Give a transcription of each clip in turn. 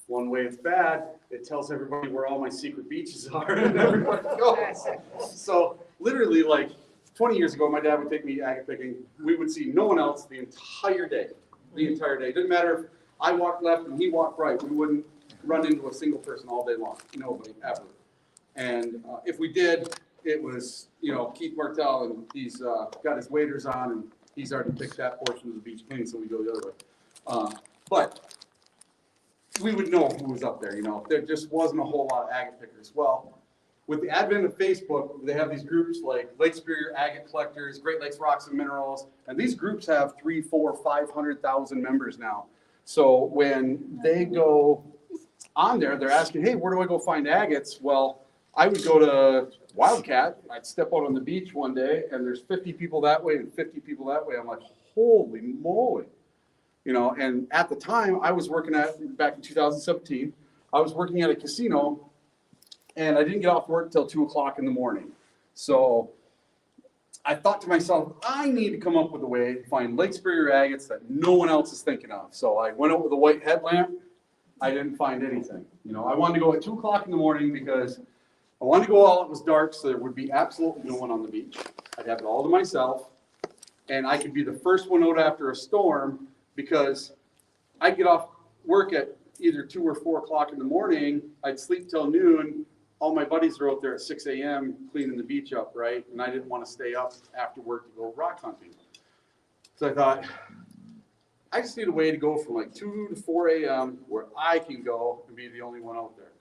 One way it's bad, it tells everybody where all my secret beaches are and everybody goes. So literally like 20 years ago, my dad would take me agate picking. We would see no one else the entire day. The entire day. It didn't matter if I walked left and he walked right. We wouldn't run into a single person all day long. Nobody, ever. And if we did, it was, Keith Martell, and he's got his waders on, and he's already picked that portion of the beach clean, so we go the other way. But we would know who was up there, There just wasn't a whole lot of agate pickers. Well, with the advent of Facebook, they have these groups like Lake Superior Agate Collectors, Great Lakes Rocks and Minerals, and these groups have 3, 4, 500,000 members now. So when they go on there, they're asking, hey, where do I go find agates? Well, I would go to Wildcat. I'd step out on the beach one day, and there's 50 people that way and 50 people that way. I'm like, holy moly. And at the time, I was working back in 2017, I was working at a casino, and I didn't get off work until 2 o'clock in the morning. So I thought to myself, I need to come up with a way to find Lake Superior agates that no one else is thinking of. So I went out with a white headlamp. I didn't find anything. I wanted to go at 2 o'clock in the morning because I wanted to go while it was dark so there would be absolutely no one on the beach. I'd have it all to myself, and I could be the first one out after a storm because I'd get off work at either 2 or 4 o'clock in the morning. I'd sleep till noon. All my buddies are out there at 6 a.m. cleaning the beach up, right? And I didn't want to stay up after work to go rock hunting. So I thought, I just need a way to go from like 2 to 4 a.m. where I can go and be the only one out there.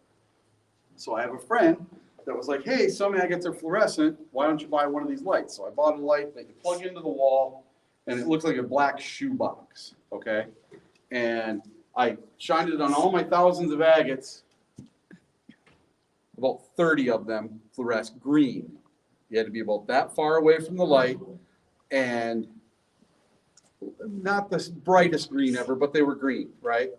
So I have a friend that was like, hey, some agates are fluorescent. Why don't you buy one of these lights? So I bought a light that you plug into the wall, and it looks like a black shoebox, okay? And I shined it on all my thousands of agates. About 30 of them fluoresced green. You had to be about that far away from the light, and not the brightest green ever, but they were green, right?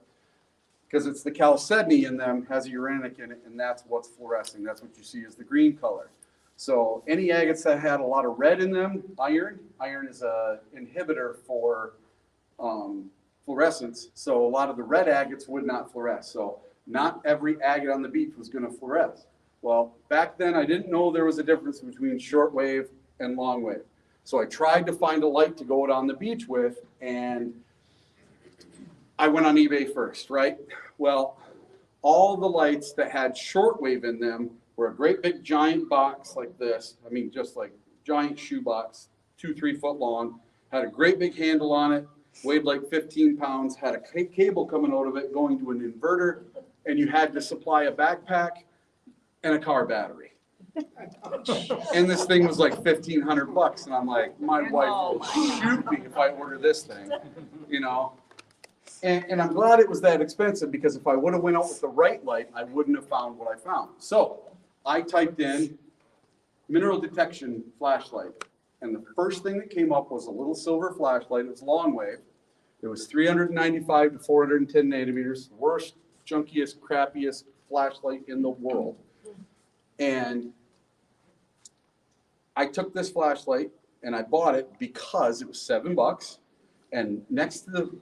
Because it's the chalcedony in them has a uranic in it, and that's what's fluorescing. That's what you see as the green color. So any agates that had a lot of red in them, iron is an inhibitor for fluorescence. So a lot of the red agates would not fluoresce. So not every agate on the beach was going to fluoresce. Well, back then I didn't know there was a difference between shortwave and longwave. So I tried to find a light to go out on the beach with, and I went on eBay first, right? Well, all the lights that had shortwave in them were a great big giant box like this. I mean, just like giant shoebox, 2-3 foot long, had a great big handle on it, weighed like 15 pounds, had a cable coming out of it going to an inverter, and you had to supply a backpack and a car battery. And this thing was like $1,500, and I'm like, my wife will shoot me if I order this thing, And I'm glad it was that expensive, because if I would have went out with the right light, I wouldn't have found what I found. So I typed in mineral detection flashlight, and the first thing that came up was a little silver flashlight. It was long wave. It was 395 to 410 nanometers, the worst, junkiest, crappiest flashlight in the world. And I took this flashlight and I bought it because it was $7. And next to the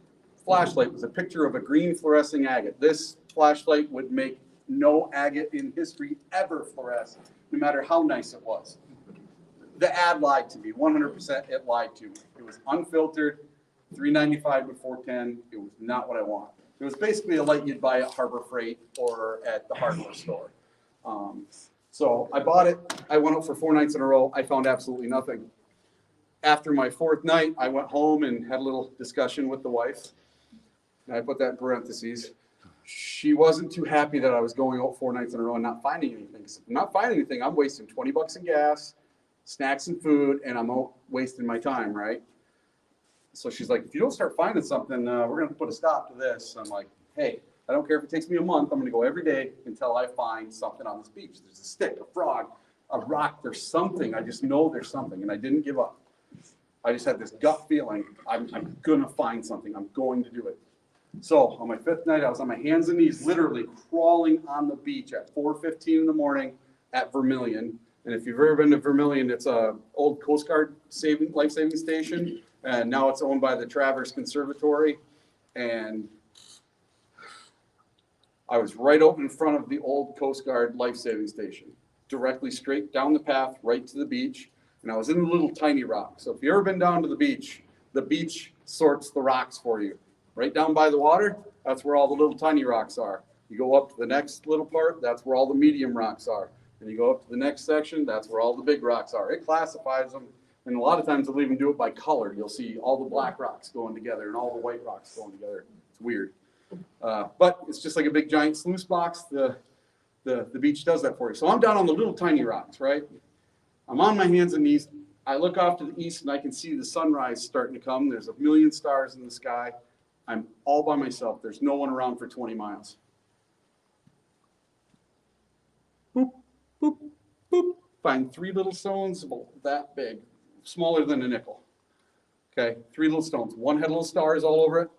flashlight was a picture of a green fluorescing agate. This flashlight would make no agate in history ever fluoresce, no matter how nice it was. The ad lied to me, 100% it lied to me. It was unfiltered, 395 to 410. It was not what I want. It was basically a light you'd buy at Harbor Freight or at the hardware store. So I bought it. I went out for 4 nights in a row. I found absolutely nothing. After my 4th night, I went home and had a little discussion with the wife. And I put that in parentheses. She wasn't too happy that I was going out 4 nights in a row and not finding anything. So if I'm not finding anything, I'm wasting $20 in gas, snacks and food, and I'm out wasting my time, right? So she's like, if you don't start finding something, we're going to put a stop to this. I'm like, hey, I don't care if it takes me a month. I'm going to go every day until I find something on this beach. There's a stick, a frog, a rock. There's something. I just know there's something, and I didn't give up. I just had this gut feeling, I'm going to find something. I'm going to do it. So on my 5th night, I was on my hands and knees, literally crawling on the beach at 4:15 in the morning at Vermilion. And if you've ever been to Vermilion, it's a old Coast Guard life-saving station. And now it's owned by the Travers Conservatory. And I was right out in front of the old Coast Guard life-saving station, directly straight down the path, right to the beach. And I was in the little tiny rock. So if you've ever been down to the beach sorts the rocks for you. Right down by the water, that's where all the little tiny rocks are. You go up to the next little part, that's where all the medium rocks are. And you go up to the next section, that's where all the big rocks are. It classifies them. And a lot of times they'll even do it by color. You'll see all the black rocks going together and all the white rocks going together. It's weird. But it's just like a big giant sluice box. The beach does that for you. So I'm down on the little tiny rocks, right? I'm on my hands and knees. I look off to the east and I can see the sunrise starting to come. There's a million stars in the sky. I'm all by myself. There's no one around for 20 miles. Boop, boop, boop. Find 3 little stones about that big, smaller than a nickel. Okay, 3 little stones. One had little stars all over it.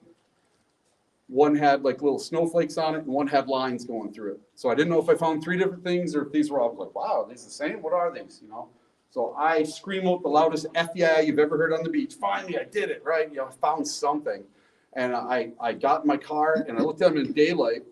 One had like little snowflakes on it, and one had lines going through it. So I didn't know if I found 3 different things or if these were all like, wow, are these the same? What are these? You know? So I scream out the loudest F yeah you've ever heard on the beach. Finally, I did it, right? You know, I found something. And I got in my car and I looked at them in daylight.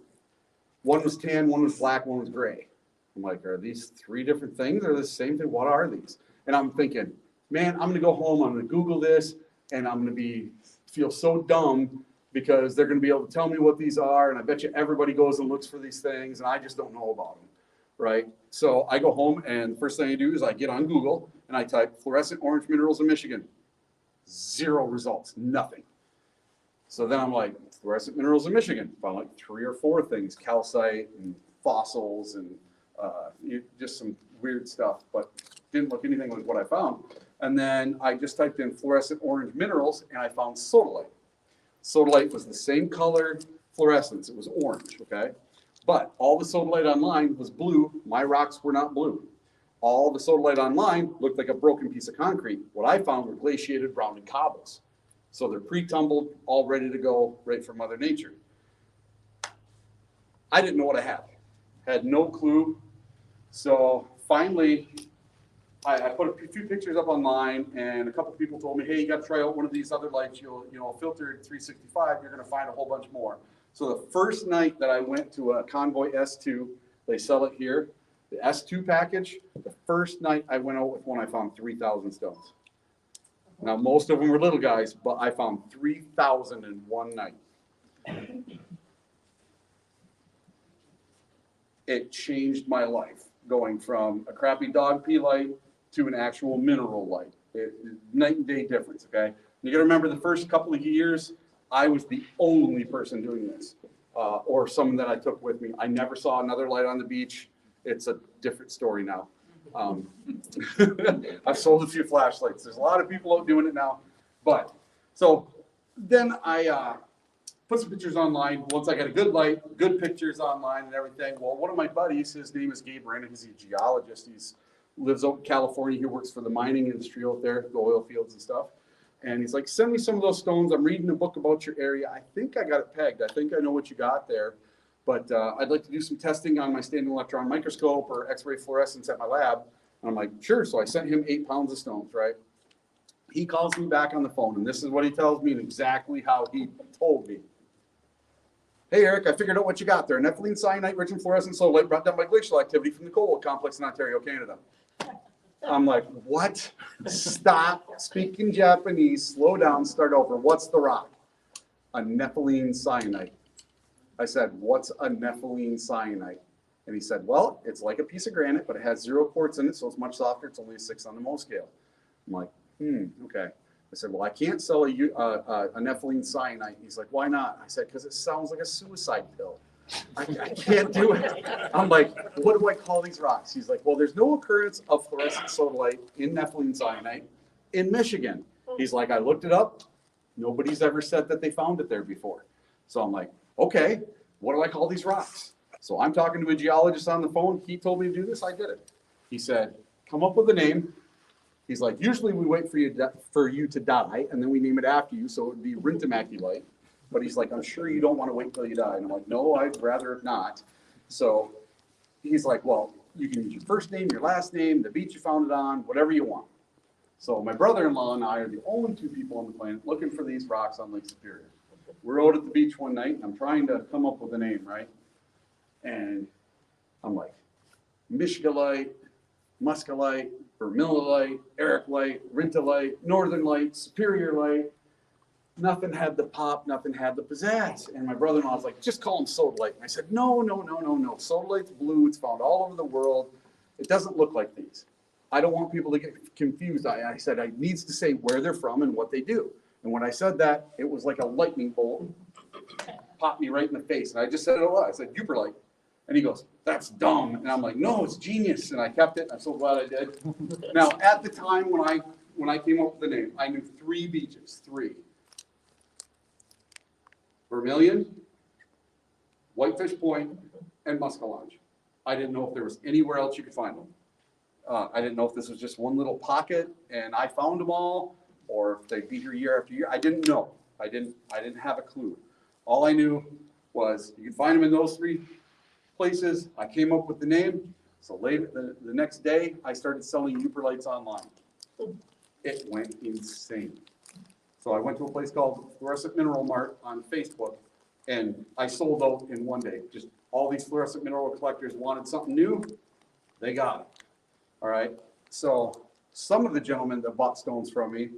One was tan, one was black, one was gray. I'm like, are these 3 different things or the same thing? What are these? And I'm thinking, man, I'm going to go home. I'm going to Google this and I'm going to feel so dumb because they're going to be able to tell me what these are. And I bet you everybody goes and looks for these things and I just don't know about them. Right? So I go home and the first thing I do is I get on Google and I type fluorescent orange minerals in Michigan. 0 results, nothing. So then I'm like, fluorescent minerals in Michigan. Found like 3 or 4 things, calcite and fossils and just some weird stuff, but didn't look anything like what I found. And then I just typed in fluorescent orange minerals and I found sodalite. Sodalite was the same color fluorescence. It was orange, okay? But all the sodalite online was blue. My rocks were not blue. All the sodalite online looked like a broken piece of concrete. What I found were glaciated rounded cobbles. So they're pre-tumbled, all ready to go right from Mother Nature. I didn't know what I had no clue. So finally, I put a few pictures up online and a couple people told me, hey, you got to try out one of these other lights. You'll filter 365, you're going to find a whole bunch more. So the first night that I went to a Convoy S2, they sell it here, the S2 package, the first night I went out with one, I found 3,000 stones. Now, most of them were little guys, but I found 3,000 in one night. It changed my life, going from a crappy dog pea light to an actual mineral light. Night and day difference, okay? You gotta remember the first couple of years, I was the only person doing this, or someone that I took with me. I never saw another light on the beach. It's a different story now. I've sold a few flashlights. There's a lot of people out doing it now. But so then I put some pictures online. Once I got a good light, good pictures online and everything. Well, one of my buddies, his name is Gabe Brandon. He's a geologist. He lives out in California. He works for the mining industry out there, the oil fields and stuff. And he's like, send me some of those stones. I'm reading a book about your area. I think I got it pegged. I think I know what you got there. But I'd like to do some testing on my standing electron microscope or X-ray fluorescence at my lab. And I'm like, sure. So I sent him 8 pounds of stones, right? He calls me back on the phone, and this is what he tells me and exactly how he told me. Hey, Eric, I figured out what you got there. Nepheline cyanite rich in fluorescent sodalite brought down by glacial activity from the Coal Complex in Ontario, Canada. I'm like, what? Stop speaking Japanese, slow down, start over. What's the rock? A nepheline cyanite. I said, what's a nepheline cyanite? And he said, well, it's like a piece of granite, but it has 0 quartz in it, so it's much softer. It's only a 6 on the Mohs scale. I'm like, okay. I said, well, I can't sell a nepheline cyanite. He's like, why not? I said, because it sounds like a suicide pill. I can't do it. I'm like, what do I call these rocks? He's like, well, there's no occurrence of fluorescent sodalite in nepheline cyanite in Michigan. He's like, I looked it up. Nobody's ever said that they found it there before. So I'm like, okay, what do I call these rocks? So I'm talking to a geologist on the phone. He told me to do this. I did it. He said, come up with a name. He's like, usually we wait for you to die, and then we name it after you, so it would be Rintamaki light. But he's like, I'm sure you don't want to wait until you die. And I'm like, no, I'd rather not. So he's like, well, you can use your first name, your last name, the beach you found it on, whatever you want. So my brother-in-law and I are the only 2 people on the planet looking for these rocks on Lake Superior. We're out at the beach one night, and I'm trying to come up with a name, right? And I'm like, Michigalite, Muscalite, Vermilionite, Ericlite, Rintalite, Northern Light, Superior Light. Nothing had the pop, nothing had the pizzazz. And my brother-in-law was like, just call them sodalite. And I said, no. Sodalite's blue, it's found all over the world. It doesn't look like these. I don't want people to get confused. I said, I needs to say where they're from and what they do. And when I said that, it was like a lightning bolt. Popped me right in the face. And I just said it a lot. I said, Yooperlite. And he goes, that's dumb. And I'm like, no, it's genius. And I kept it. I'm so glad I did. Now, at the time when I came up with the name, I knew 3 beaches, 3. Vermilion, Whitefish Point, and Muskellunge. I didn't know if there was anywhere else you could find them. I didn't know if this was just one little pocket and I found them all, or if they'd be here year after year. I didn't know. I didn't have a clue. All I knew was you could find them in those 3 places. I came up with the name. So later, the next day, I started selling Yooperlites online. It went insane. So I went to a place called Fluorescent Mineral Mart on Facebook, and I sold out in one day. Just all these fluorescent mineral collectors wanted something new. They got it. All right. So some of the gentlemen that bought stones from me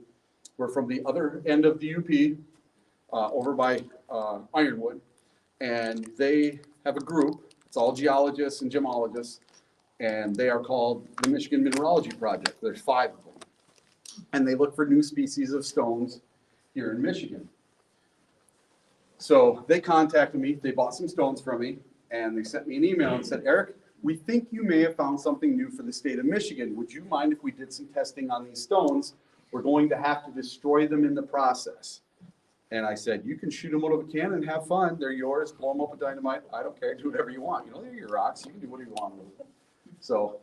were from the other end of the UP, over by Ironwood, and they have a group. It's all geologists and gemologists, and they are called the Michigan Mineralogy Project. There's 5 of them, and they look for new species of stones here in Michigan. So they contacted me, they bought some stones from me, and they sent me an email and said, Eric, we think you may have found something new for the state of Michigan. Would you mind if we did some testing on these stones? We're going to have to destroy them in the process. And I said, you can shoot them out of a cannon and have fun. They're yours, blow them up with dynamite. I don't care, do whatever you want. You know, they're your rocks, you can do whatever you want with them. So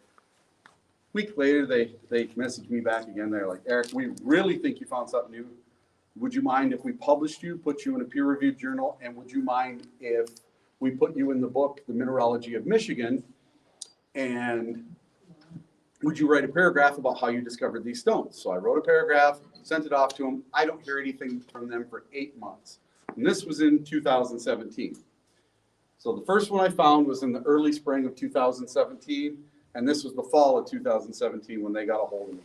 a week later, they messaged me back again. They're like, Eric, we really think you found something new. Would you mind if we published you, put you in a peer-reviewed journal, and would you mind if we put you in the book, The Mineralogy of Michigan, and would you write a paragraph about how you discovered these stones? So I wrote a paragraph, sent it off to them. I don't hear anything from them for 8 months. And this was in 2017. So the first one I found was in the early spring of 2017, and this was the fall of 2017 when they got a hold of me.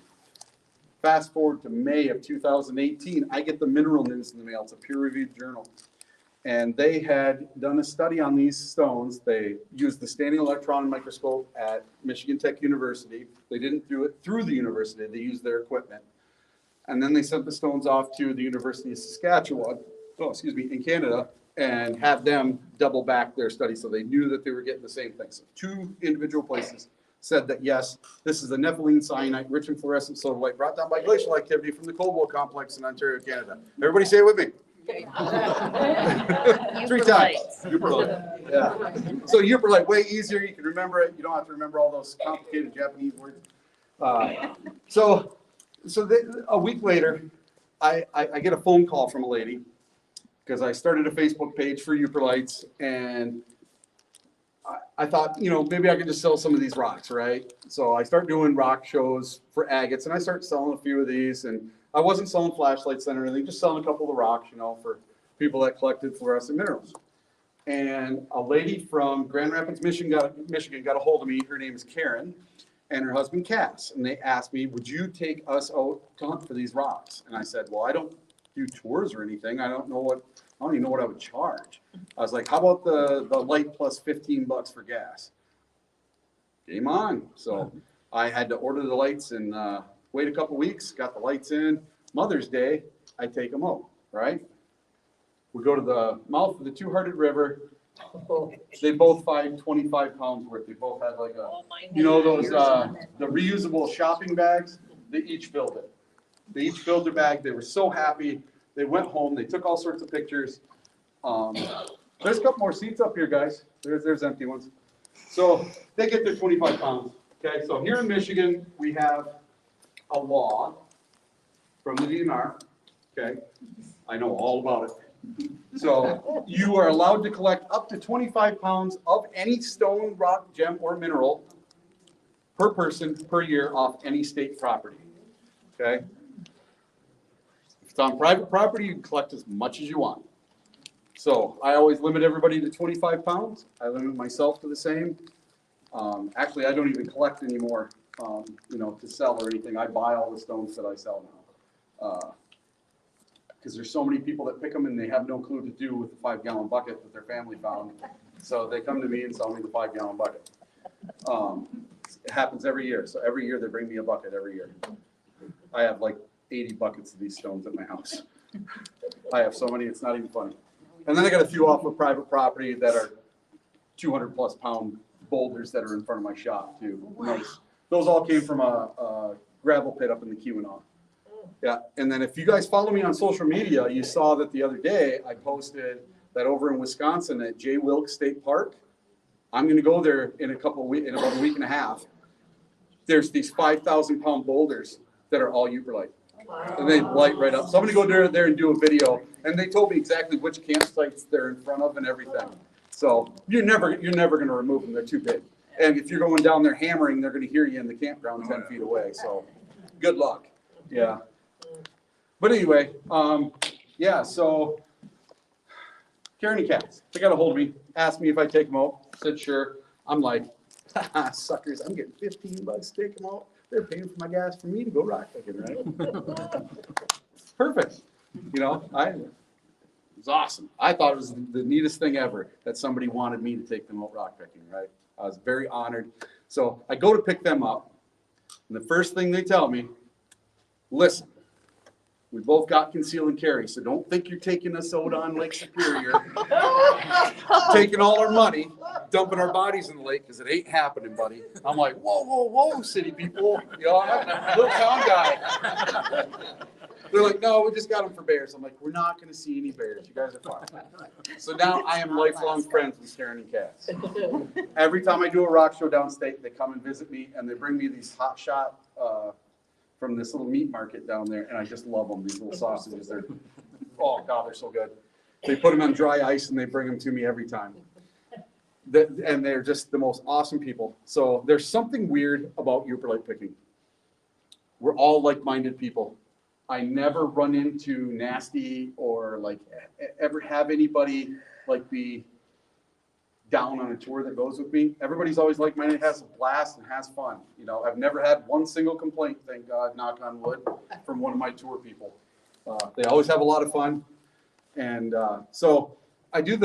Fast forward to May of 2018, I get the Mineral News in the mail. It's a peer-reviewed journal. And they had done a study on these stones. They used the standing electron microscope at Michigan Tech University. They didn't do it through the university. They used their equipment. And then they sent the stones off to the University of Saskatchewan, in Canada, and had them double back their study so they knew that they were getting the same thing. So 2 individual places said that, yes, this is a nepheline syenite rich in fluorescent sodalite brought down by glacial activity from the Cobalt Complex in Ontario, Canada. Everybody say it with me. 3 times. Yooperlite. Yeah. So Yooperlite, way easier. You can remember it. You don't have to remember all those complicated Japanese words. So a week later, I get a phone call from a lady because I started a Facebook page for Yooperlites, and I thought, you know, maybe I could just sell some of these rocks, right? So I start doing rock shows for agates, and I start selling a few of these, and I wasn't selling flashlights and anything, just selling a couple of rocks, you know, for people that collected fluorescent minerals. And a lady from Grand Rapids, Michigan got a hold of me. Her name is Karen, and her husband Cass, and they asked me, would you take us out to hunt for these rocks? And I said, well, I don't do tours or anything. I don't even know what I would charge. I was like, how about the light plus $15 for gas? Game on. So I had to order the lights and wait a couple weeks, got the lights in. Mother's Day, I take them out, right? We go to the mouth of the Two-Hearted River. They both find 25 pounds worth. They both had like you know, those, the reusable shopping bags? They each filled it. They each filled their bag. They were so happy. They went home. They took all sorts of pictures. There's a couple more seats up here, guys. There's empty ones. So they get their 25 pounds. Okay, so here in Michigan, we have a law from the DNR. Okay, I know all about it. So you are allowed to collect up to 25 pounds of any stone, rock, gem, or mineral per person per year off any state property. Okay? If it's on private property, you can collect as much as you want. So I always limit everybody to 25 pounds. I limit myself to the same. Actually, I don't even collect anymore, you know, to sell or anything. I buy all the stones that I sell now. Because there's so many people that pick them and they have no clue to do with the 5-gallon bucket that their family found. So they come to me and sell me the 5-gallon bucket. It happens every year. So every year they bring me a bucket every year. I have like 80 buckets of these stones at my house. I have so many, it's not even funny. And then I got a few off of private property that are 200+ pound boulders that are in front of my shop too. Wow. Those all came from a gravel pit up in the Keweenaw. Yeah, and then if you guys follow me on social media, you saw that the other day I posted that over in Wisconsin at J. Wilkes State Park. I'm going to go there in about a week and a half. There's these 5,000 pound boulders that are all Yooperlite. Wow. And they light right up. So I'm going to go there and do a video. And they told me exactly which campsites they're in front of and everything. So you're never going to remove them. They're too big. And if you're going down there hammering, they're going to hear you in the campground 10 feet away. So good luck. Yeah. But anyway, yeah, so Karen and Cass, they got a hold of me, asked me if I'd take them out. Said sure. I'm like, suckers, I'm getting $15 to take them out. They're paying for my gas for me to go rock picking, right? Perfect. You know, it was awesome. I thought it was the neatest thing ever that somebody wanted me to take them out rock picking, right? I was very honored. So I go to pick them up, and the first thing they tell me, listen, we both got conceal and carry, so don't think you're taking us out on Lake Superior, taking all our money, dumping our bodies in the lake, because it ain't happening, buddy. I'm like, whoa, whoa, whoa, city people. You know, I'm a little town guy. They're like, no, we just got them for bears. I'm like, we're not going to see any bears. You guys are fine. So now I am lifelong friends with Karen and Cass. Every time I do a rock show downstate, they come and visit me, and they bring me these hot shot from this little meat market down there, and I just love them. These little sausages, oh God, they're so good. They put them on dry ice and they bring them to me every time. And they're just the most awesome people. So there's something weird about Yooperlite picking. We're all like-minded people. I never run into nasty or like ever have anybody like be down on a tour that goes with me. Everybody's always like-minded, has a blast and has fun. You know, I've never had one single complaint, thank God, knock on wood, from one of my tour people. They always have a lot of fun. And so I do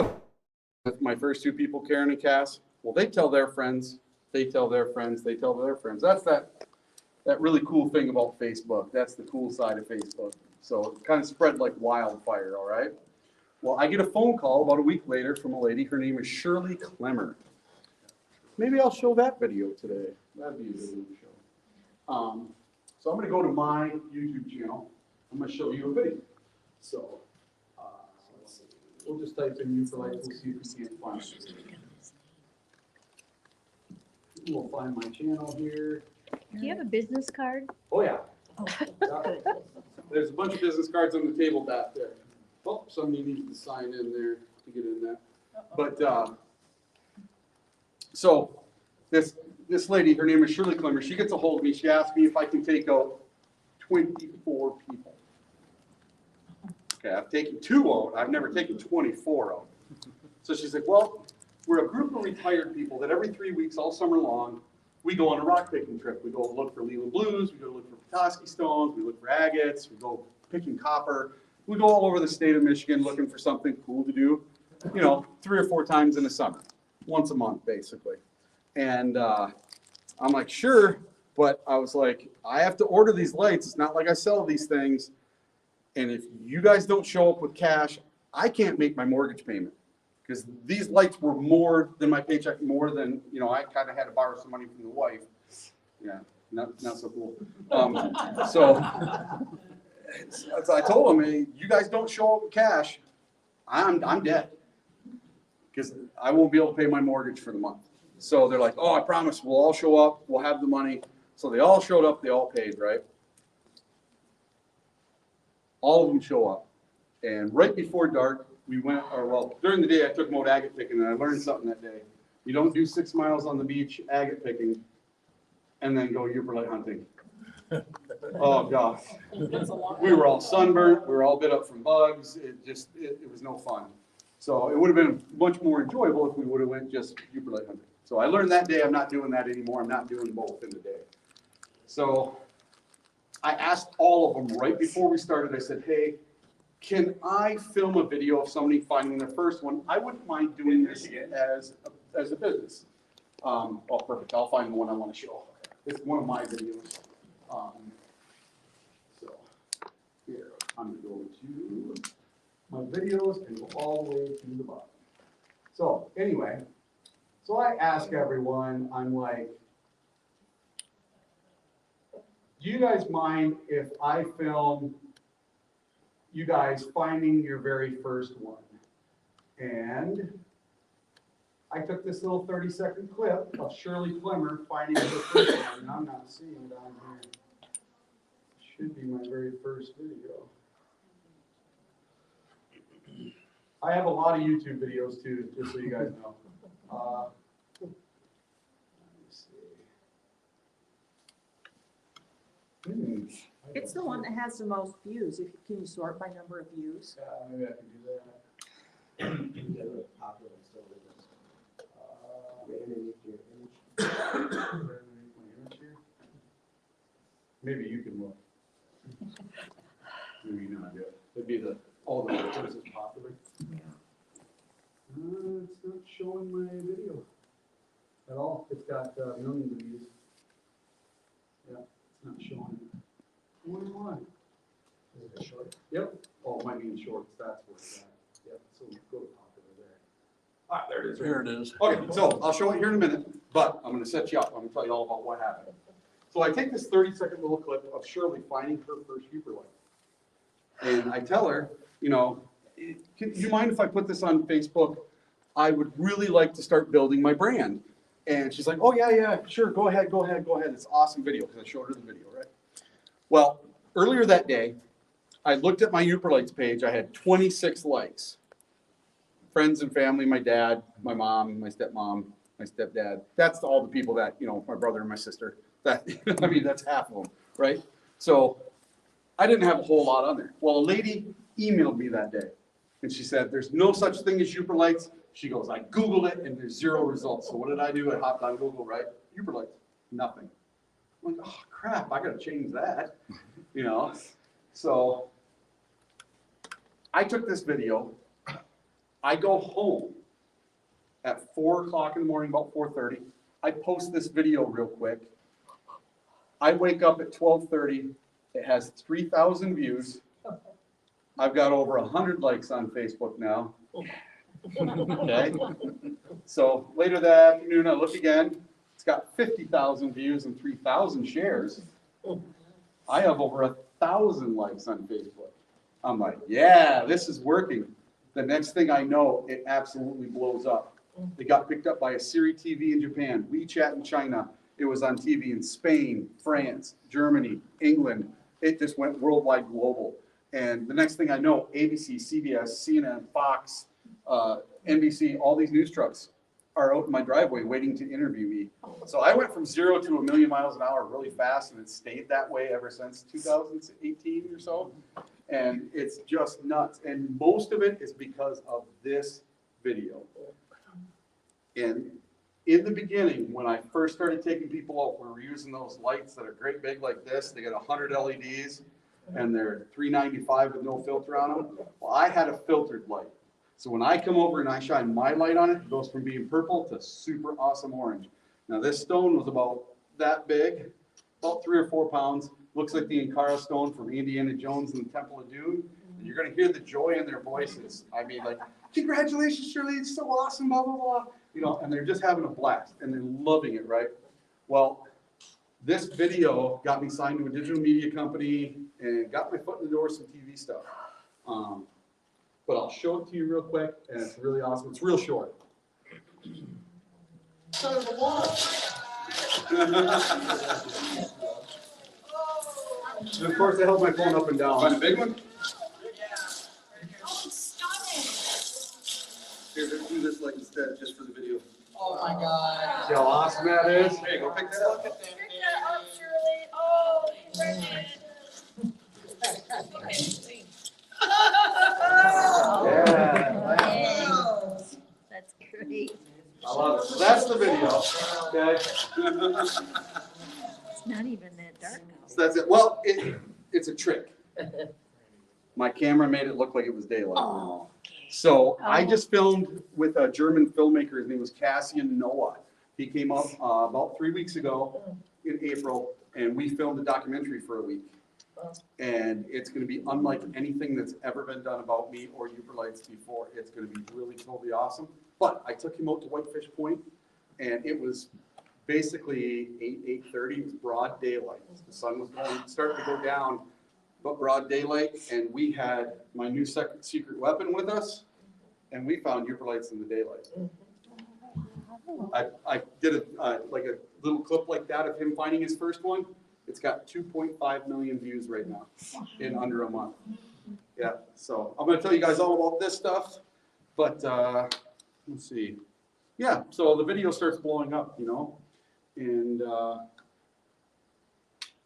with my first two people, Karen and Cass. Well, they tell their friends, they tell their friends, they tell their friends. That's that really cool thing about Facebook. That's the cool side of Facebook. So it kind of spread like wildfire, all right? Well, I get a phone call about a week later from a lady. Her name is Shirley Clemmer. Maybe I'll show that video today. That'd be a good one to show. So I'm going to go to my YouTube channel. I'm going to show you a video. So let's see. We'll just type in Yooperlite. We'll see if we see it find it. We'll find my channel here. Do you have a business card? Oh, yeah. There's a bunch of business cards on the table back there. Oh, somebody needs to sign in there to get in there. But so this lady, her name is Shirley Clemmer. She gets a hold of me. She asks me if I can take out 24 people. Okay, I've taken 2 out. I've never taken 24 out. So she's like, well, we're a group of retired people that every 3 weeks, all summer long, we go on a rock picking trip. We go look for Leland Blues. We go look for Petoskey stones. We look for agates. We go picking copper. We go all over the state of Michigan looking for something cool to do, you know, 3 or 4 times in the summer, once a month, basically. And I'm like, sure, but I was like, I have to order these lights. It's not like I sell these things. And if you guys don't show up with cash, I can't make my mortgage payment because these lights were more than my paycheck, more than, you know, I kind of had to borrow some money from the wife. Yeah, not so cool. So I told them, hey, you guys don't show up with cash, I'm dead because I won't be able to pay my mortgage for the month. So they're like, oh, I promise we'll all show up. We'll have the money. So they all showed up. They all paid, right? All of them show up. And right before dark, we went, or well, during the day, I took them out agate picking, and I learned something that day. You don't do 6 miles on the beach agate picking and then go Yooperlite hunting. Oh gosh, we were all sunburnt. We were all bit up from bugs. It was no fun. So it would have been much more enjoyable if we would have went just Yooperlite hunting. So I learned that day I'm not doing that anymore. I'm not doing both in the day. So I asked all of them right before we started. I said, hey, can I film a video of somebody finding their first one? I wouldn't mind doing this as a business. Oh, perfect. I'll find the one I want to show. It's one of my videos. So here, I'm going to go to my videos and go all the way to the bottom. So anyway, so I ask everyone, I'm like, do you guys mind if I film you guys finding your very first one? And I took this little 30-second clip of Shirley Clemmer finding her first one. Now I'm not seeing it on here. Should be my very first video. I have a lot of YouTube videos too, just so you guys know. Let me see. It's the one that has the most views. Can you sort by number of views? Maybe I can do that. Maybe you can look. Maybe not yet. It'd be all the pictures is popular. Yeah. It's not showing my video at all. It's got millions of views. Yeah, it's not showing it. I wonder why. Is it short? Yep. Oh, it might be in shorts. That's where it's at. Yep. So go to popular there. Ah, there it is. There it is. Okay, so I'll show it here in a minute, but I'm going to set you up. I'm going to tell you all about what happened. So I take this 30-second little clip of Shirley finding her first Yooperlite. And I tell her, you know, do you mind if I put this on Facebook? I would really like to start building my brand. And she's like, oh, yeah, sure, go ahead. It's an awesome video, because I showed her the video, right? Well, earlier that day, I looked at my Yooperlites page. I had 26 likes. Friends and family, my dad, my mom, my stepmom, my stepdad. That's all the people that, you know, my brother and my sister. That, I mean, that's half of them, right? So I didn't have a whole lot on there. Well, a lady emailed me that day, and she said, there's no such thing as Yooperlites. She goes, I Googled it, and there's 0 results. So what did I do? I hopped on Google, right? Yooperlites, nothing. I'm like, oh, crap, I got to change that, you know? So I took this video. I go home at 4 o'clock in the morning, about 4:30. I post this video real quick. I wake up at 12:30. It has 3,000 views. I've got over 100 likes on Facebook now. Okay. So later that afternoon, I look again. It's got 50,000 views and 3,000 shares. I have over 1,000 likes on Facebook. I'm like, yeah, this is working. The next thing I know, it absolutely blows up. It got picked up by a Siri TV in Japan, WeChat in China. It was on TV in Spain, France, Germany, England. It just went worldwide global. And the next thing I know, ABC, CBS, CNN, Fox, NBC, all these news trucks are out in my driveway waiting to interview me. So I went from 0 to 1,000,000 miles an hour really fast, and it stayed that way ever since 2018 or so. And it's just nuts. And most of it is because of this video. And in the beginning, when I first started taking people out, we were using those lights that are great big like this. They got 100 LEDs, and they're $395 with no filter on them. Well, I had a filtered light. So when I come over and I shine my light on it, it goes from being purple to super awesome orange. Now this stone was about that big, about 3 or 4 pounds. Looks like the Ankara stone from Indiana Jones and the Temple of Doom. And you're going to hear the joy in their voices. I mean, like, congratulations, Shirley, it's so awesome, blah, blah, blah. You know, and they're just having a blast, and they're loving it, right? Well, this video got me signed to a digital media company and got my foot in the door with some TV stuff. But I'll show it to you real quick, and it's really awesome. It's real short. Son of a wall. And of course, I held my phone up and down. Find a big one? Here, let's do this like instead, just for the video. Oh my God. See how awesome that is? Hey, go pick that up. Pick that up, Shirley. Oh, congratulations. Yeah. that's the video, okay? It's not even that dark out. So that's it. Well, it's a trick. My camera made it look like it was daylight. Oh, So I just filmed with a German filmmaker. His name was Cassian Noah. He came up about 3 weeks ago in April, and we filmed a documentary for a week. And it's going to be unlike anything that's ever been done about me or Yooperlites before. It's going to be really totally awesome. But I took him out to Whitefish Point, and it was basically 8:30. It was broad daylight. The sun was starting to go down, but broad daylight. And we had my new secret weapon with us, and we found Yooperlites in the daylight. I did like a little clip like that of him finding his first one. It's got 2.5 million views right now in under a month. Yeah, so I'm going to tell you guys all about this stuff, but let's see. Yeah, so the video starts blowing up, you know, and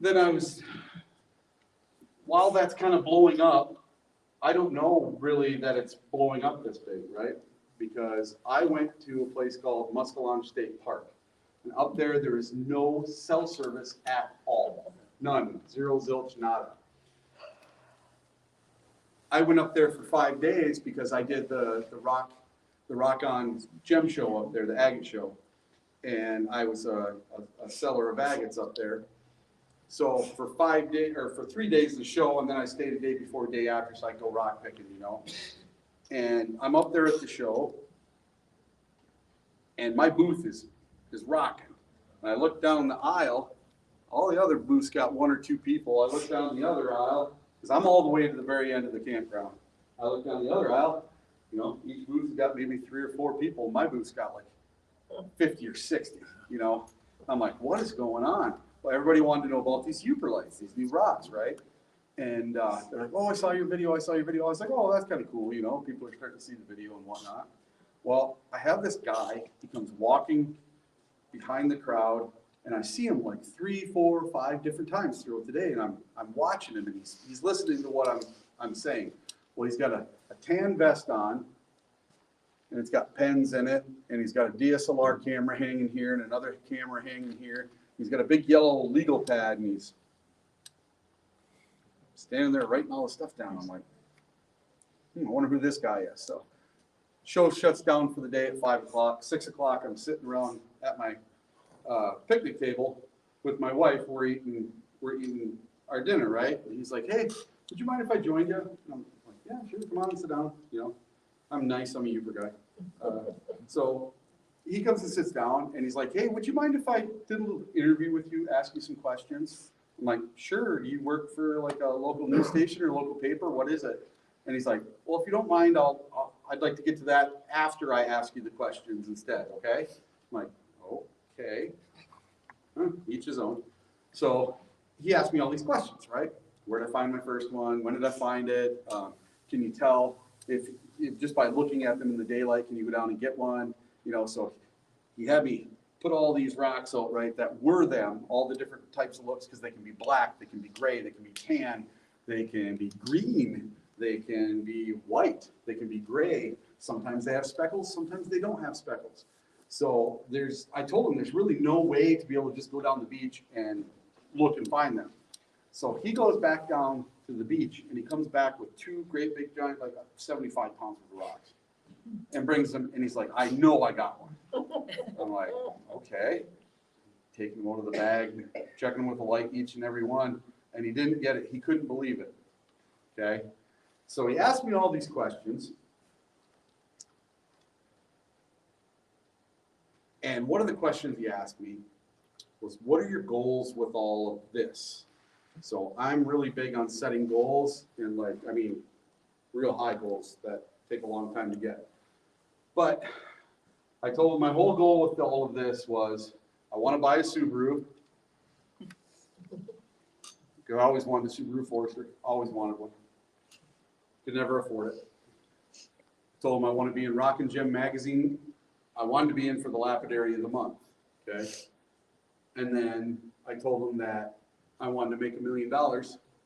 then while that's kind of blowing up, I don't know really that it's blowing up this big, right? Because I went to a place called Muskellonge State Park. And up there is no cell service at all. None. Zero, zilch, nada. I went up there for 5 days because I did the Rock on Gem show up there, the agate show. And I was a seller of agates up there. So for 5 days, or for 3 days of the show, and then I stayed a day before, a day after, so I go rock picking, you know. And I'm up there at the show, and my booth is rocking. And I look down the aisle, all the other booths got 1 or 2 people. I look down the other aisle, because I'm all the way to the very end of the campground. I look down the other aisle, you know, each booth's got maybe 3 or 4 people. My booth's got like 50 or 60, you know. I'm like, what is going on? Well, everybody wanted to know about these Yooperlites, these new rocks, right? And they're like, oh, I saw your video, I saw your video. I was like, oh, that's kind of cool, you know, people are starting to see the video and whatnot. Well, I have this guy, he comes walking behind the crowd, and I see him like 3, 4, 5 different times throughout the day, and I'm watching him, and he's listening to what I'm saying. Well, he's got a tan vest on, and it's got pens in it, and he's got a DSLR camera hanging here and another camera hanging here. He's got a big yellow legal pad, and he's standing there writing all the stuff down. I'm like, I wonder who this guy is. So show shuts down for the day at 5 o'clock. 6 o'clock, I'm sitting around at my picnic table with my wife. We're eating our dinner, right? And he's like, hey, would you mind if I joined you? And I'm like, yeah, sure, come on and sit down. You know, I'm nice, I'm a Yooper guy. So he comes and sits down, and he's like, hey, would you mind if I did a little interview with you, ask you some questions? I'm like, sure. Do you work for like a local news station or local paper? What is it? And he's like, well, if you don't mind, I'd like to get to that after I ask you the questions instead, okay? I'm like, okay. Each his own. So he asked me all these questions, right? Where did I find my first one? When did I find it? Can you tell if just by looking at them in the daylight, can you go down and get one? You know, so he had me put all these rocks out, right, that were them, all the different types of looks, because they can be black, they can be gray, they can be tan, they can be green, they can be white, they can be gray. Sometimes they have speckles, sometimes they don't have speckles. So I told him there's really no way to be able to just go down the beach and look and find them. So he goes back down to the beach, and he comes back with 2 great big giant, like 75 pounds of rocks, and brings them, and he's like, I know I got one. I'm like, okay. Taking them out of the bag, checking them with the light, each and every one, and he didn't get it. He couldn't believe it, okay? So he asked me all these questions, and one of the questions he asked me was, what are your goals with all of this? So I'm really big on setting goals, and like, I mean, real high goals that take a long time to get. But I told him my whole goal with all of this was, I want to buy a Subaru. I always wanted a Subaru Forester, always wanted one. Could never afford it. Told him I want to be in Rock and Gem magazine. I wanted to be in for the Lapidary of the Month, okay? And then I told him that I wanted to make $1 million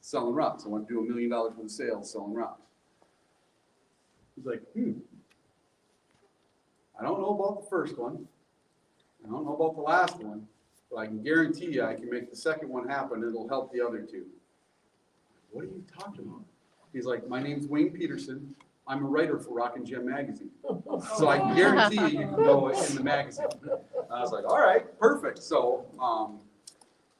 selling rocks. I want to do $1 million worth of sales selling rocks. He's like, I don't know about the first one, I don't know about the last one, but I can guarantee you I can make the second one happen. It'll help the other two. What are you talking about? He's like, my name's Wayne Peterson. I'm a writer for Rock and Gem magazine. So I can guarantee you can go in the magazine. I was like, all right, perfect. So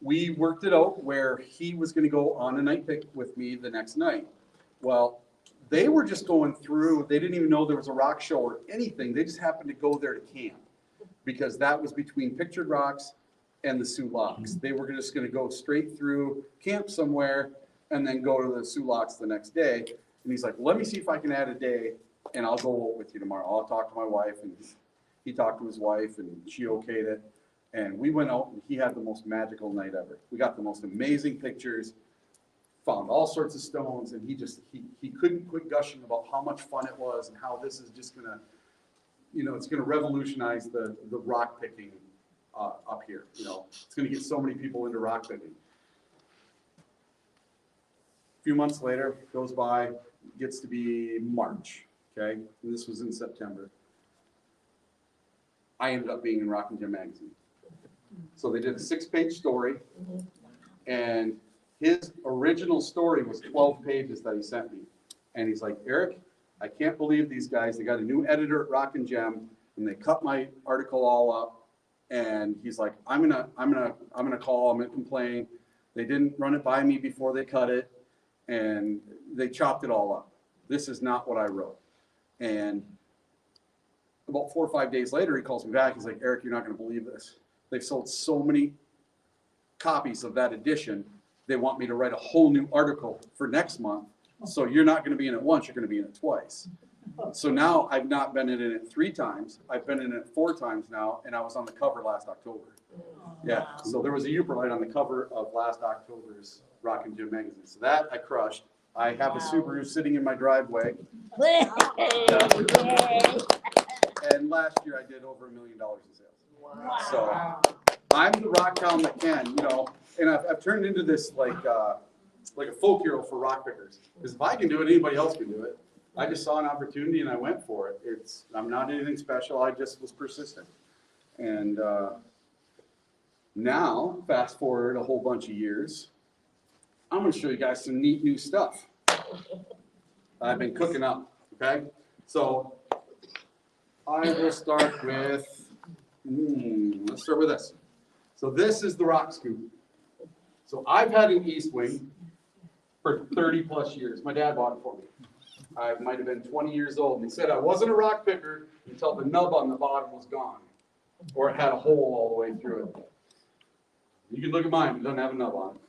we worked it out where he was going to go on a night pick with me the next night. Well, they were just going through, they didn't even know there was a rock show or anything. They just happened to go there to camp because that was between Pictured Rocks and the Sioux Locks. They were just going to go straight through, camp somewhere, and then go to the Sioux Locks the next day. And he's like, let me see if I can add a day and I'll go with you tomorrow. I'll talk to my wife. And he talked to his wife and she okayed it. And we went out and he had the most magical night ever. We got the most amazing pictures, found all sorts of stones, and he couldn't quit gushing about how much fun it was and how this is just gonna, it's gonna revolutionize the rock picking up here. It's gonna get so many people into rock picking. A few months later, goes by, gets to be March, okay? And this was in September. I ended up being in Rock and Gem magazine. So they did a 6-page story, and his original story was 12 pages that he sent me. And he's like, Eric, I can't believe these guys, they got a new editor at Rock and Gem, and they cut my article all up. And he's like, I'm gonna call, I'm gonna complain. They didn't run it by me before they cut it, and they chopped it all up. This is not what I wrote. And about 4 or 5 days later, he calls me back. He's like, Eric, you're not gonna believe this. They've sold so many copies of that edition, they want me to write a whole new article for next month. So you're not going to be in it once, you're going to be in it twice. So now I've not been in it 3 times. I've been in it 4 times now, and I was on the cover last October. Yeah, so there was a Yooperlite on the cover of last October's Rock and Gem magazine. So that I crushed. I have a Subaru sitting in my driveway. And last year I did over $1 million in sales. So I'm the rock town that can, and I've turned into this like a folk hero for rock pickers. Because if I can do it, anybody else can do it. I just saw an opportunity and I went for it. I'm not anything special. I just was persistent. And now, fast forward a whole bunch of years, I'm going to show you guys some neat new stuff I've been cooking up. Okay, so I will start with. Let's start with this. So this is the rock scoop. So I've had an East Wing for 30 plus years. My dad bought it for me. I might have been 20 years old. And he said I wasn't a rock picker until the nub on the bottom was gone, or it had a hole all the way through it. You can look at mine. It doesn't have a nub on it.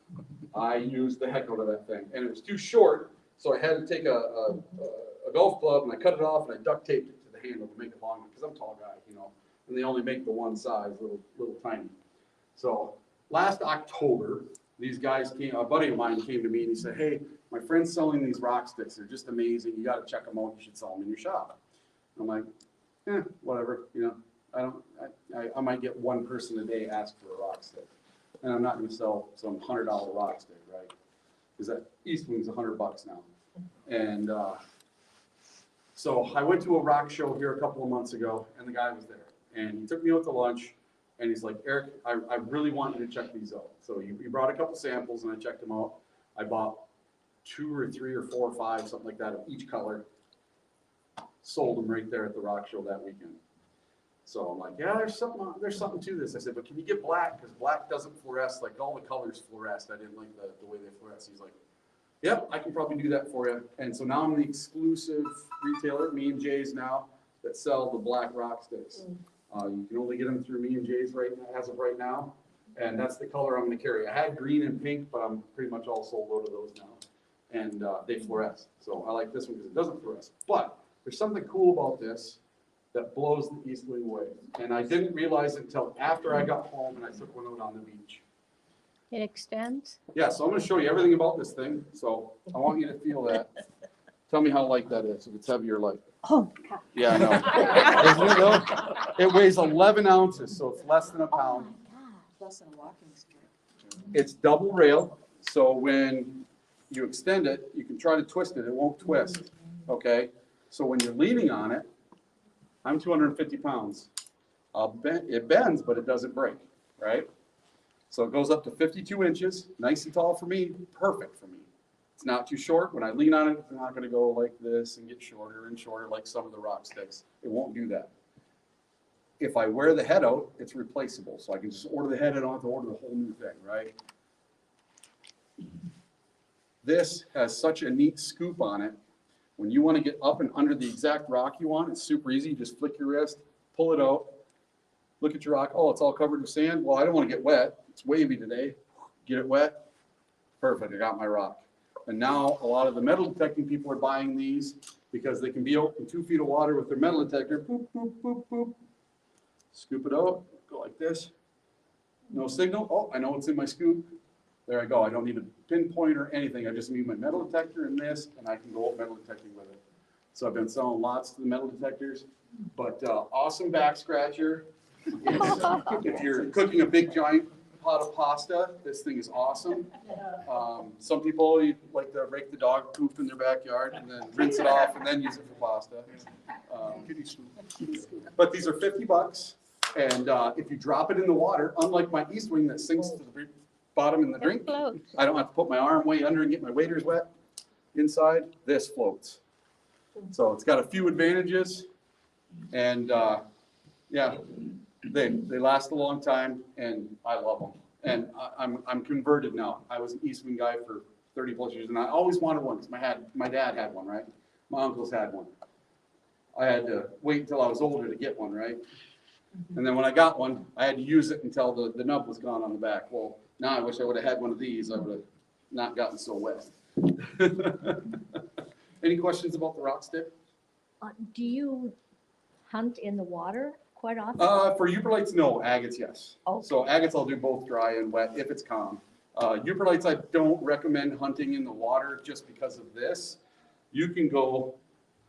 I used the heck out of that thing, and it was too short, so I had to take a golf club and I cut it off and I duct taped it to the handle to make it longer because I'm a tall guy, and they only make the one size, little tiny. So last October, these guys came, a buddy of mine came to me and he said, hey, my friend's selling these rock sticks. They're just amazing. You got to check them out. You should sell them in your shop. I'm like, whatever. I might get one person a day ask for a rock stick. And I'm not going to sell some $100 rock stick, right? Because that East Wing's $100 now. And so I went to a rock show here a couple of months ago, and the guy was there. And he took me out to lunch, and he's like, Eric, I really want you to check these out. So he brought a couple samples, and I checked them out. I bought 2 or 3 or 4 or 5, something like that, of each color. Sold them right there at the rock show that weekend. So I'm like, yeah, there's something to this. I said, but can you get black? Because black doesn't fluoresce like all the colors fluoresced. I didn't like the way they fluoresce. He's like, yep, I can probably do that for you. And so now I'm the exclusive retailer, Me and Jay's now, that sell the black rock sticks. You can only get them through Me and Jay's right now, as of right now. And that's the color I'm going to carry. I had green and pink, but I'm pretty much all sold out of those now. And they fluoresce. So I like this one because it doesn't fluoresce. But there's something cool about this that blows the East Wing away. And I didn't realize it until after I got home and I took one out on the beach. It extends? Yeah, so I'm going to show you everything about this thing. So I want you to feel that. Tell me how light that is, if it's heavy or light. Oh, God. Yeah, I know. Isn't it though? It weighs 11 ounces, so it's less than a pound. Less than a walking stick. It's double rail, so when you extend it, you can try to twist it. It won't twist, okay? So when you're leaning on it, I'm 250 pounds. It bends, but it doesn't break, right? So it goes up to 52 inches, nice and tall for me, perfect for me. It's not too short. When I lean on it, it's not going to go like this and get shorter and shorter like some of the rock sticks. It won't do that. If I wear the head out, it's replaceable. So I can just order the head, I don't have to order the whole new thing, right? This has such a neat scoop on it. When you want to get up and under the exact rock you want, it's super easy. Just flick your wrist, pull it out, look at your rock. Oh, it's all covered with sand. Well, I don't want to get wet. It's wavy today. Get it wet. Perfect. I got my rock. And now a lot of the metal detecting people are buying these because they can be out in 2 feet of water with their metal detector. Boop, boop, boop, boop. Scoop it out. Go like this. No signal. Oh, I know it's in my scoop. There I go. I don't need a pinpoint or anything. I just need my metal detector and this, and I can go out metal detecting with it. So I've been selling lots to the metal detectors. But awesome back scratcher. If you're cooking a big giant pot of pasta, this thing is awesome. Some people like to rake the dog poop in their backyard and then rinse it off and then use it for pasta. But these are $50, and if you drop it in the water, unlike my East Wing that sinks to the bottom in the drink, floats. I don't have to put my arm way under and get my waders wet inside. This floats. So it's got a few advantages, and yeah, they last a long time, and I love them. And I'm converted now. I was an East Wing guy for 30 plus years, and I always wanted one because my dad had one, right? My uncles had one. I had to wait until I was older to get one, right? And then when I got one, I had to use it until the nub was gone on the back. Well, now I wish I would have had one of these. I would have not gotten so wet. Any questions about the rock stick? Do you hunt in the water quite often? For Yooperlites, no. Agates, yes. Okay. So agates, I'll do both dry and wet if it's calm. Yooperlites, I don't recommend hunting in the water just because of this. You can go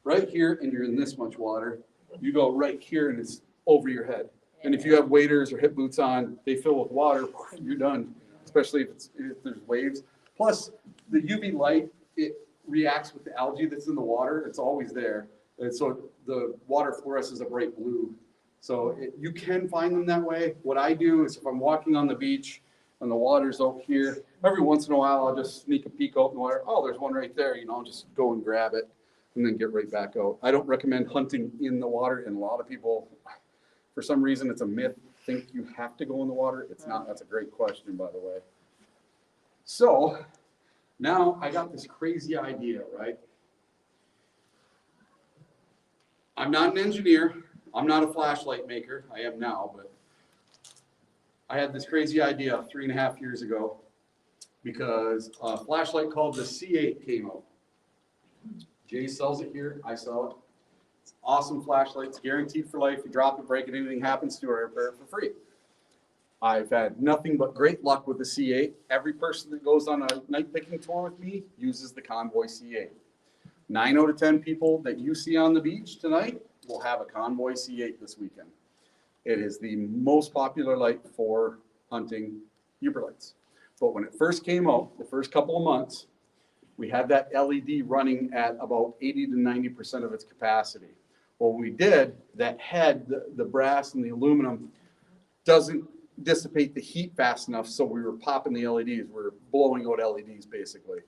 right here and you're in this much water. You go right here and it's over your head. And if you have waders or hip boots on, they fill with water, you're done, especially if there's waves. Plus, the UV light, it reacts with the algae that's in the water. It's always there. And so the water fluoresces a bright blue. So you can find them that way. What I do is if I'm walking on the beach and the water's out here, every once in a while I'll just sneak a peek out in the water. Oh, there's one right there. I'll just go and grab it and then get right back out. I don't recommend hunting in the water, and a lot of people, for some reason, it's a myth, think you have to go in the water. It's not. That's a great question, by the way. So now I got this crazy idea, right? I'm not an engineer. I'm not a flashlight maker. I am now, but I had this crazy idea 3.5 years ago because a flashlight called the C8 came out. Jay sells it here. I sell it. It's awesome flashlight. It's guaranteed for life. You drop it, break it, anything happens to it, I repair it for free. I've had nothing but great luck with the C8. Every person that goes on a night picking tour with me uses the Convoy C8. 9 out of 10 people that you see on the beach tonight will have a Convoy C8 this weekend. It is the most popular light for hunting Yooperlites. But when it first came out, the first couple of months, we had that LED running at about 80 to 90% of its capacity. Well, we did, that head, the brass and the aluminum doesn't dissipate the heat fast enough, so we were popping the LEDs. We were blowing out LEDs, basically.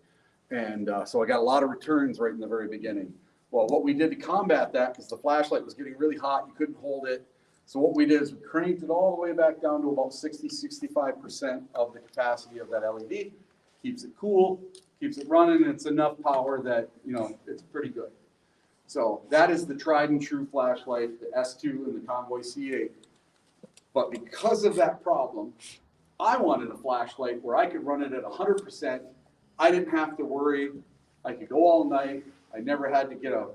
And so I got a lot of returns right in the very beginning. Well, what we did to combat that, because the flashlight was getting really hot, you couldn't hold it. So what we did is we cranked it all the way back down to about 60, 65% of the capacity of that LED. Keeps it cool, keeps it running, and it's enough power that, it's pretty good. So that is the tried and true flashlight, the S2 and the Convoy C8. But because of that problem, I wanted a flashlight where I could run it at 100%. I didn't have to worry. I could go all night. I never had to get a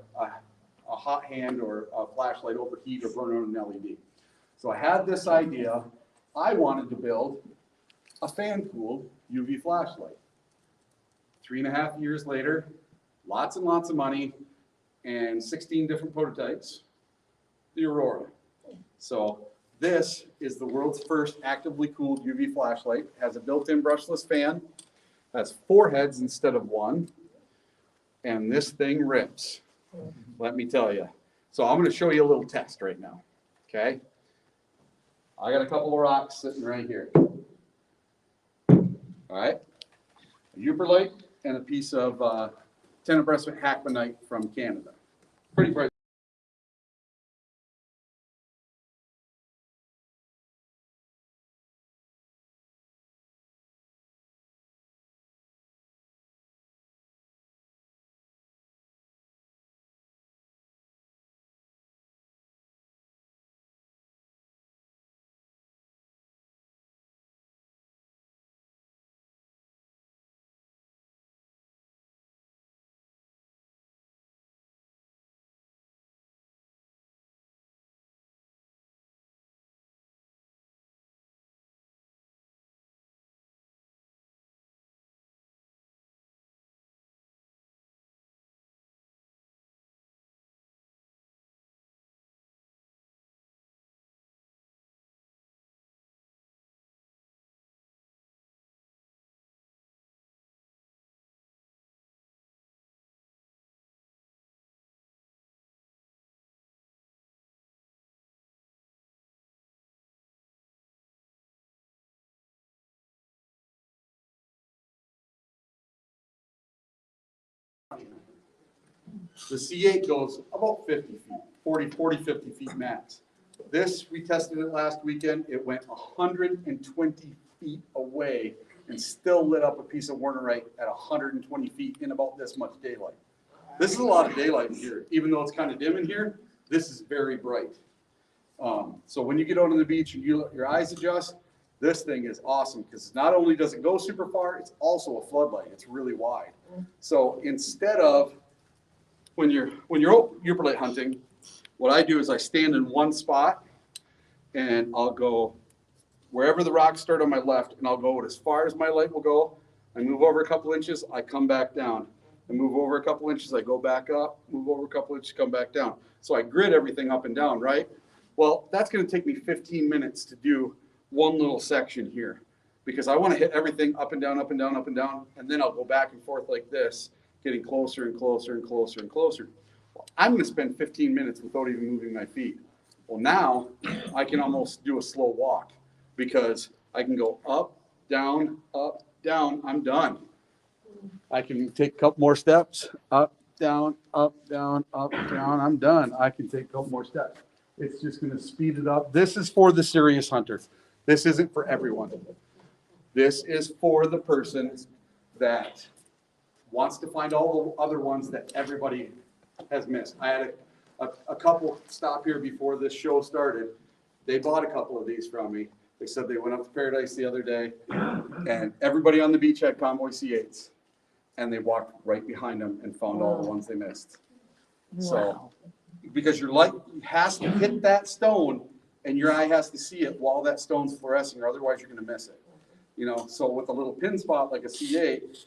hot hand or a flashlight overheat or burn on an LED. So I had this idea. I wanted to build a fan-cooled UV flashlight. 3.5 years later, lots and lots of money, and 16 different prototypes, the Aurora. So this is the world's first actively cooled UV flashlight. It has a built-in brushless fan, has 4 heads instead of 1, and this thing rips, let me tell you. So I'm going to show you a little test right now, okay? I got a couple of rocks sitting right here. All right, a Yooperlite and a piece of 10 abreast Hackmanite from Canada. Pretty bright. The C8 goes about 50 feet, 40, 50 feet max. This, we tested it last weekend. It went 120 feet away and still lit up a piece of Wernerite at 120 feet in about this much daylight. This is a lot of daylight in here. Even though it's kind of dim in here, this is very bright. So when you get out on the beach and you let your eyes adjust, this thing is awesome because not only does it go super far, it's also a floodlight. It's really wide. So instead of when you're Yooperlite hunting, what I do is I stand in one spot and I'll go wherever the rocks start on my left, and I'll go as far as my light will go. I move over a couple inches, I come back down. I move over a couple inches, I go back up, move over a couple inches, come back down. So I grid everything up and down, right? Well, that's going to take me 15 minutes to do one little section here because I want to hit everything up and down, up and down, up and down, and then I'll go back and forth like this, getting closer and closer and closer and closer. Well, I'm going to spend 15 minutes without even moving my feet. Well, now I can almost do a slow walk because I can go up, down, I'm done. I can take a couple more steps, up, down, I'm done. I can take a couple more steps. It's just going to speed it up. This is for the serious hunter. This isn't for everyone. This is for the person that wants to find all the other ones that everybody has missed. I had a couple stop here before this show started. They bought a couple of these from me. They said they went up to Paradise the other day, and everybody on the beach had Convoy C8s, and they walked right behind them and found all the ones they missed. So, because your light has to hit that stone, and your eye has to see it while that stone's fluorescing, or otherwise you're going to miss it. You know, so with a little pin spot like a C8,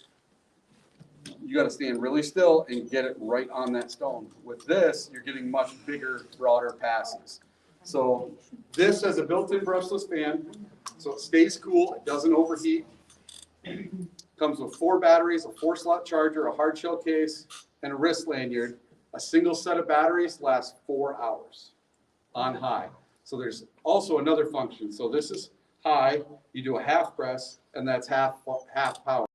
you got to stand really still and get it right on that stone. With this, you're getting much bigger, broader passes. So this has a built-in brushless fan, so it stays cool, it doesn't overheat. Comes with 4 batteries, a 4-slot charger, a hard shell case, and a wrist lanyard. A single set of batteries lasts 4 hours on high. So there's also another function. So this is high, you do a half press, and that's half power.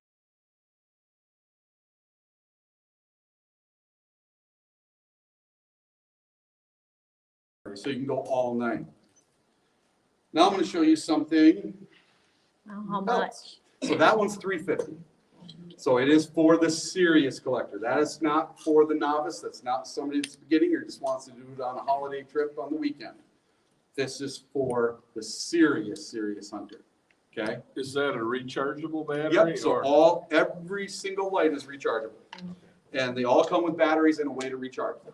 So you can go all night. Now I'm going to show you something. How much? So that one's $350. So it is for the serious collector. That is not for the novice. That's not somebody that's beginning or just wants to do it on a holiday trip on the weekend. This is for the serious hunter. Okay. Is that a rechargeable battery? Yep. So every single light is rechargeable, and they all come with batteries and a way to recharge them.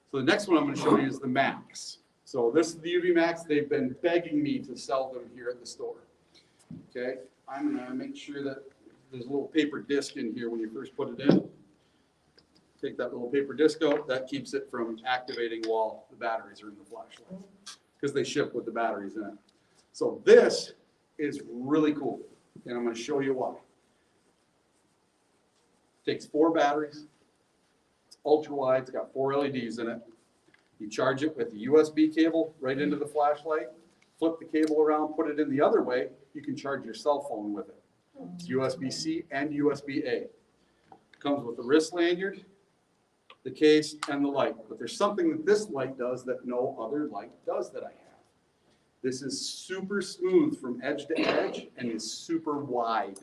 So the next one I'm going to show you is the Max. So this is the UV Max. They've been begging me to sell them here at the store. Okay. I'm going to make sure that there's a little paper disc in here when you first put it in. Take that little paper disc out. That keeps it from activating while the batteries are in the flashlight because they ship with the batteries in it. So this is really cool, and I'm going to show you why. Takes 4 batteries. It's ultra wide. It's got 4 LEDs in it. You charge it with a USB cable right into the flashlight. flip the cable around, put it in the other way, you can charge your cell phone with it. It's USB-C and USB-A. Comes with the wrist lanyard, the case, and the light. But there's something that this light does that no other light does that I have. This is super smooth from edge to edge and is super wide.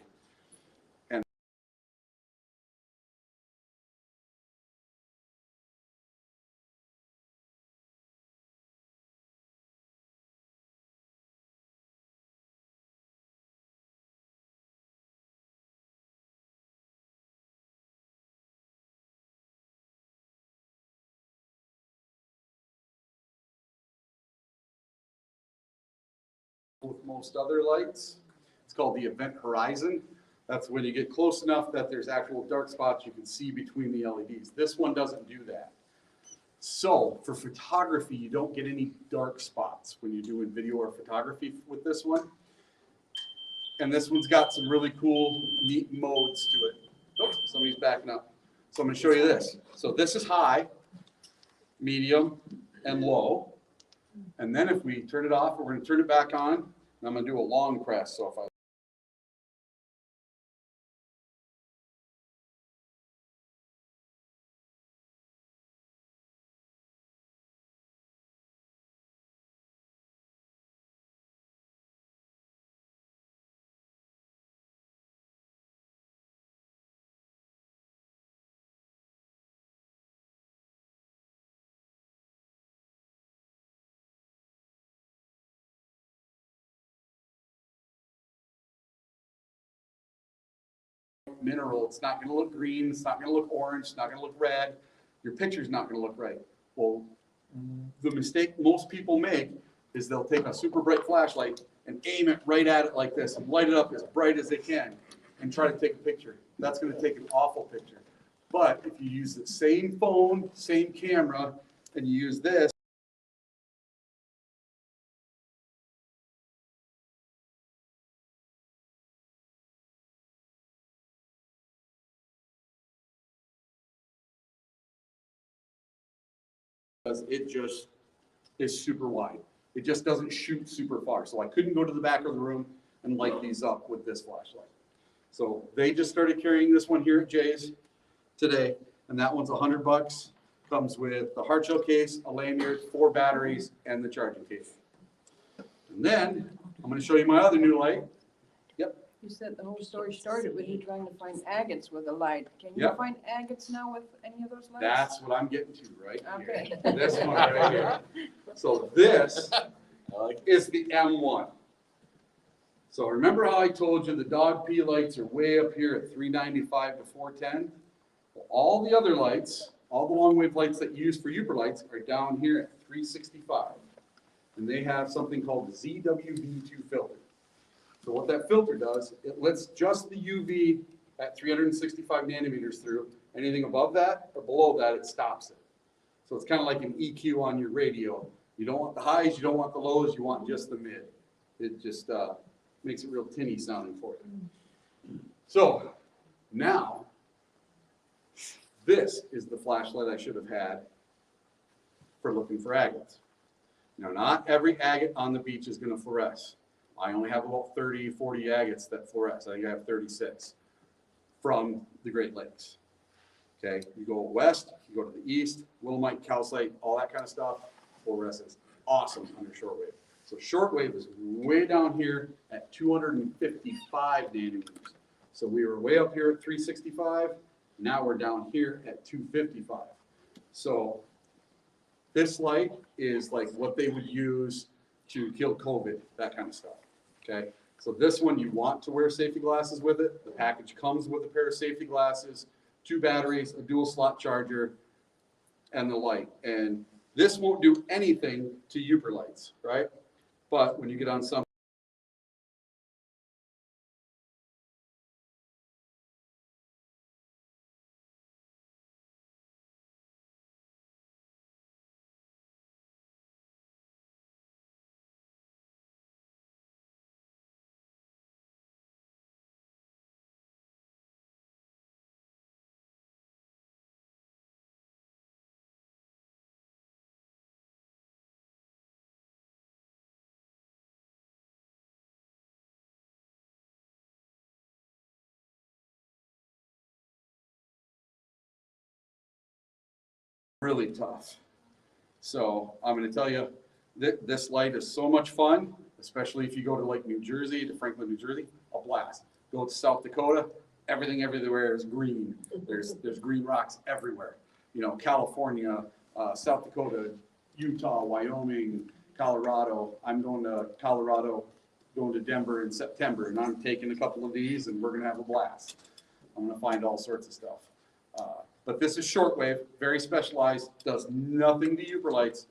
With most other lights, it's called the event horizon. That's when you get close enough that there's actual dark spots you can see between the LEDs. This one doesn't do that. So for photography, you don't get any dark spots when you're doing video or photography with this one. And this one's got some really cool, neat modes to it. Oh, somebody's backing up. So I'm going to show you this. So this is high, medium, and low. And then if we turn it off, we're going to turn it back on, and I'm going to do a long press. So if I mineral, it's not going to look green, it's not going to look orange, it's not going to look red, your picture's not going to look right. Well, the mistake most people make is they'll take a super bright flashlight and aim it right at it like this and light it up as bright as they can and try to take a picture. That's going to take an awful picture. But if you use the same phone, same camera, and you use this, it just is super wide. It just doesn't shoot super far. So I couldn't go to the back of the room and light these up with this flashlight. So they just started carrying this one here at Jay's today, and that one's $100. Comes with the hard shell case, a lanyard, 4 batteries, and the charging case. And then I'm going to show you my other new light. Yep. You said the whole story started with you trying to find agates with a light. Can you Yep. find agates now with any of those lights? That's what I'm getting to right Okay. here. This one right here. So this is the M1. So remember how I told you the dog pee lights are way up here at 395 to 410? Well, all the other lights, all the long wave lights that you use for Yooperlites are down here at 365. And they have something called the ZWB2 filter. So what that filter does, it lets just the UV at 365 nanometers through. Anything above that or below that, it stops it. So it's kind of like an EQ on your radio. You don't want the highs, you don't want the lows, you want just the mid. It just makes it real tinny sounding for you. So now, this is the flashlight I should have had for looking for agates. Now, not every agate on the beach is going to fluoresce. I only have about 30, 40 agates that fluoresce. I think I have 36 from the Great Lakes. Okay, you go west, you go to the east, willemite, calcite, all that kind of stuff, fluoresces. Awesome under shortwave. So shortwave is way down here at 255 nanometers. So we were way up here at 365. Now we're down here at 255. So this light is like what they would use to kill COVID, that kind of stuff. Okay, so this one you want to wear safety glasses with it. The package comes with a pair of safety glasses, 2 batteries, a dual slot charger, and the light. And this won't do anything to Yooperlites, right? But when you get on some really tough. So I'm gonna tell you, this light is so much fun, especially if you go to like New Jersey, to Franklin, New Jersey, a blast. Go to South Dakota, everything everywhere is green. There's green rocks everywhere. You know, California, South Dakota, Utah, Wyoming, Colorado. I'm going to Colorado, going to Denver in September, and I'm taking a couple of these, and we're gonna have a blast. I'm gonna find all sorts of stuff. But this is shortwave, very specialized, does nothing to Yooperlites.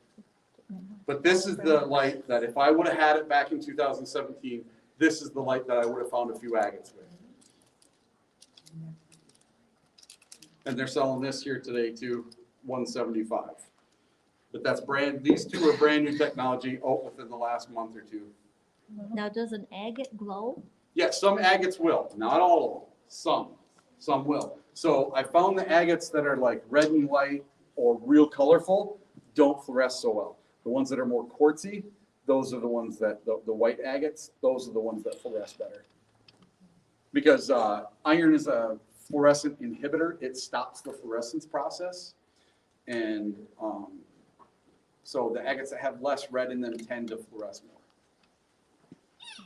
But this is the light that if I would have had it back in 2017, this is the light that I would have found a few agates with. And they're selling this here today too, $175. But that's these two are brand new technology within the last month or two. Now, does an agate glow? Yes, some agates will, not all of them, some will. So I found the agates that are like red and white or real colorful don't fluoresce so well. The ones that are more quartzy, those are the ones that, the white agates, those are the ones that fluoresce better. Because iron is a fluorescent inhibitor, it stops the fluorescence process. And so the agates that have less red in them tend to fluoresce more.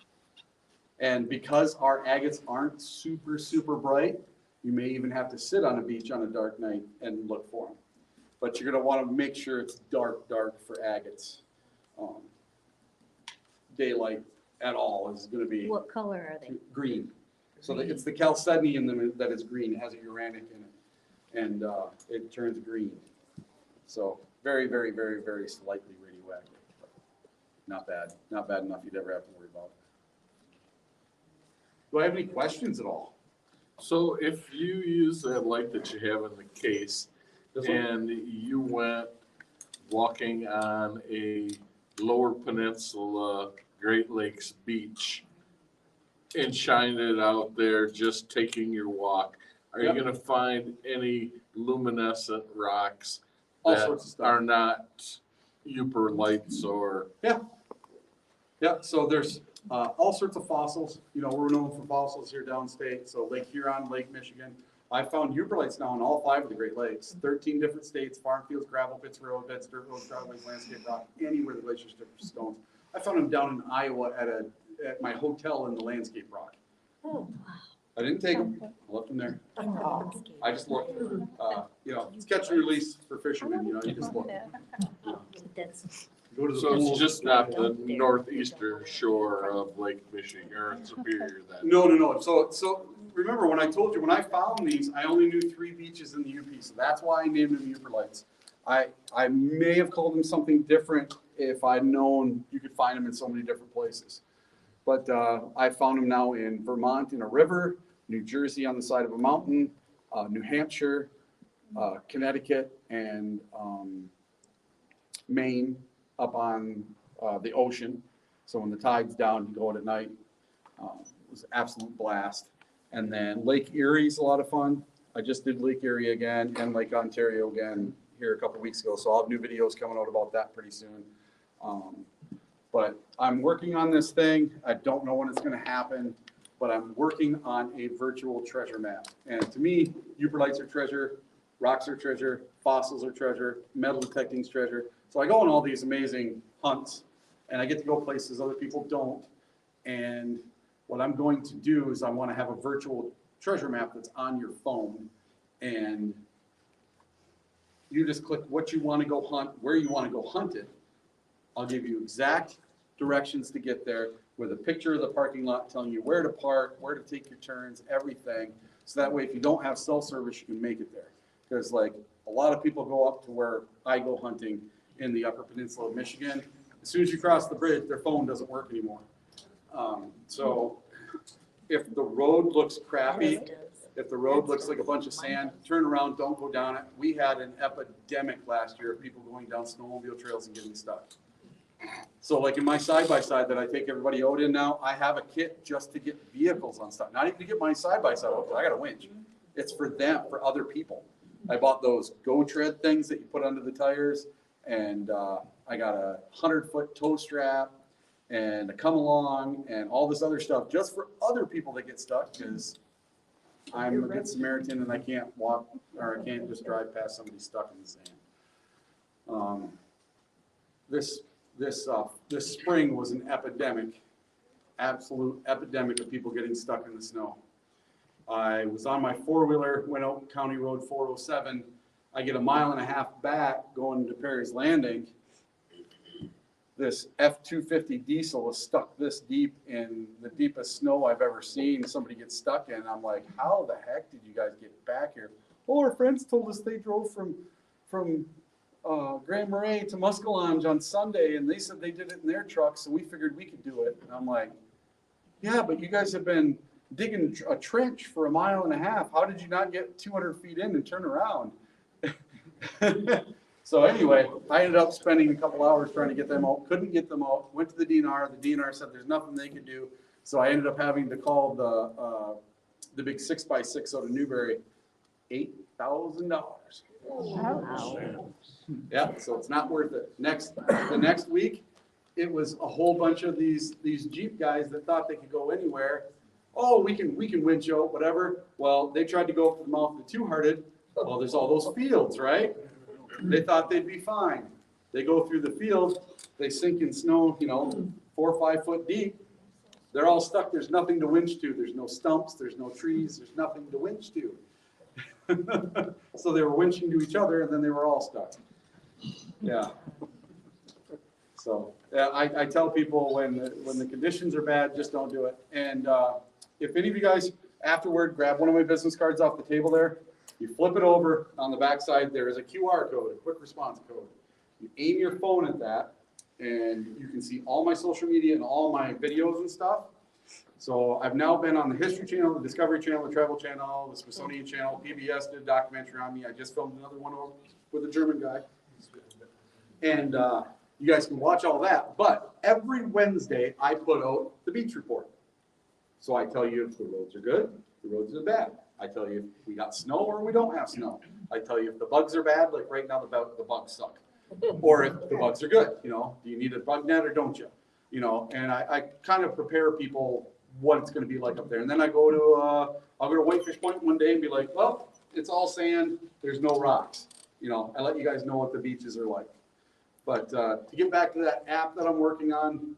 And because our agates aren't super, super bright, you may even have to sit on a beach on a dark night and look for them. But you're going to want to make sure it's dark, dark for agates. Daylight at all is going to be What color are they? green. So it's the chalcedony in them that is green. It has a uranic in it, and it turns green. So very, very, very, very slightly radioactive. Not bad. Not bad enough you'd ever have to worry about. Do I have any questions at all? So if you use that light that you have in the case This one? and you went walking on a Lower Peninsula Great Lakes beach and shined it out there just taking your walk, are you Yep. going to find any luminescent rocks All that sorts of stuff. are not Yooperlites or? Yeah, so there's all sorts of fossils. You know, we're known for fossils here downstate. So Lake Huron, Lake Michigan. I found Yooperlites now in all 5 of the Great Lakes. 13 different states, farm fields, gravel pits, road beds, dirt roads, driveways, landscape rock, anywhere the glaciers strip stones. I found them down in Iowa at my hotel in the landscape rock. Oh. I didn't take them. I left them there. I just looked. You know, it's catch and release for fishermen. You know, you just look. That's, Go to the So pool. it's just not the northeastern shore of Lake Michigan or Superior then? No. So remember when I told you, when I found these, I only knew 3 beaches in the UP. So that's why I named them Yooperlites. I may have called them something different if I'd known you could find them in so many different places. But I found them now in Vermont in a river, New Jersey on the side of a mountain, New Hampshire, Connecticut, and Maine up on the ocean. So when the tide's down, you go out at night. It was an absolute blast. And then Lake Erie's a lot of fun. I just did Lake Erie again and Lake Ontario again here a couple weeks ago. So I'll have new videos coming out about that pretty soon. But I'm working on this thing. I don't know when it's going to happen, but I'm working on a virtual treasure map. And to me, Yooperlites are treasure, rocks are treasure, fossils are treasure, metal detecting's treasure. So I go on all these amazing hunts, and I get to go places other people don't. And what I'm going to do is I want to have a virtual treasure map that's on your phone, and you just click what you want to go hunt, where you want to go hunt it. I'll give you exact directions to get there with a picture of the parking lot telling you where to park, where to take your turns, everything. So that way, if you don't have cell service, you can make it there. Because like a lot of people go up to where I go hunting in the Upper Peninsula of Michigan. As soon as you cross the bridge, their phone doesn't work anymore. So if the road looks crappy, if the road looks like a bunch of sand, turn around, don't go down it. We had an epidemic last year of people going down snowmobile trails and getting stuck. So like in my side-by-side that I take everybody out in now, I have a kit just to get vehicles on stuff. Not even to get my side-by-side out, I got a winch. It's for them, for other people. I bought those Go Tread things that you put under the tires, and I got a 100-foot tow strap and a come along and all this other stuff just for other people that get stuck, because I'm a good Samaritan and I can't walk, or I can't just drive past somebody stuck in the sand. This spring was an epidemic, absolute epidemic of people getting stuck in the snow. I was on my four-wheeler, went out County Road 407. I get a mile and a half back going to Perry's Landing. This F-250 diesel was stuck this deep in the deepest snow I've ever seen somebody get stuck in. I'm like, how the heck did you guys get back here? Oh, our friends told us they drove from Grand Marais to Muskellonge on Sunday, and they said they did it in their trucks, so we figured we could do it. And I'm like, yeah, but you guys have been digging a trench for a mile and a half. How did you not get 200 feet in and turn around? So anyway, I ended up spending a couple hours trying to get them out. Couldn't get them out. Went to the DNR. The DNR said there's nothing they could do. So I ended up having to call the big 6x6 out of Newberry. $8,000. Wow. Yeah, so it's not worth it. The next week, it was a whole bunch of these Jeep guys that thought they could go anywhere. Oh, we can winch out, whatever. Well, they tried to go up to the mouth of the Two-Hearted. Well, there's all those fields, right? They thought they'd be fine. They go through the field, they sink in snow, 4 or 5 foot deep. They're all stuck. There's nothing to winch to. There's no stumps. There's no trees. There's nothing to winch to. So they were winching to each other, and then they were all stuck. Yeah. So yeah, I tell people when the conditions are bad, just don't do it. And if any of you guys afterward grab one of my business cards off the table there, you flip it over. On the back side, there is a QR code, a quick response code. You aim your phone at that, and you can see all my social media and all my videos and stuff. So I've now been on the History Channel, the Discovery Channel, the Travel Channel, the Smithsonian Channel. PBS did a documentary on me. I just filmed another one with a German guy. And you guys can watch all that. But every Wednesday, I put out the beach report. So I tell you if the roads are good, the roads are bad. I tell you if we got snow or we don't have snow. I tell you if the bugs are bad, like right now the bugs suck. Or if the bugs are good, do you need a bug net or don't you? And I kind of prepare people what it's going to be like up there. And then I go to I'll go to Whitefish Point one day and be like, well, it's all sand, there's no rocks. I let you guys know what the beaches are like. But to get back to that app that I'm working on,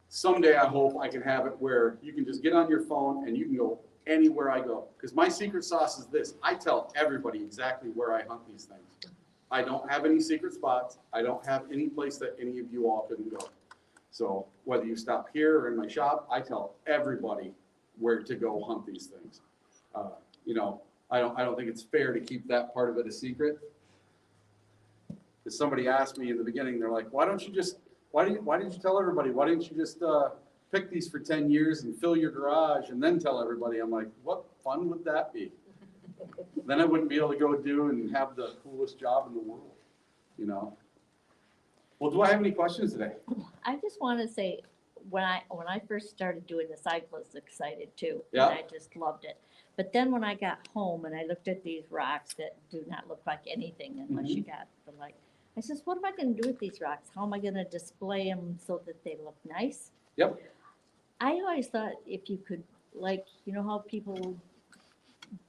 someday I hope I can have it where you can just get on your phone and you can go anywhere I go. Because my secret sauce is this. I tell everybody exactly where I hunt these things. I don't have any secret spots. I don't have any place that any of you all couldn't go. So whether you stop here or in my shop, I tell everybody where to go hunt these things. I don't think it's fair to keep that part of it a secret. Because somebody asked me in the beginning, they're like, why didn't you tell everybody? Why didn't you just pick these for 10 years and fill your garage and then tell everybody? I'm like, what fun would that be? Then I wouldn't be able to go do and have the coolest job in the world, Well, do I have any questions today? I just want to say, when I first started doing this, I was excited too. Yeah. And I just loved it. But then when I got home and I looked at these rocks that do not look like anything unless you got the light, I says, what am I going to do with these rocks? How am I going to display them so that they look nice? Yep. I always thought if you could, how people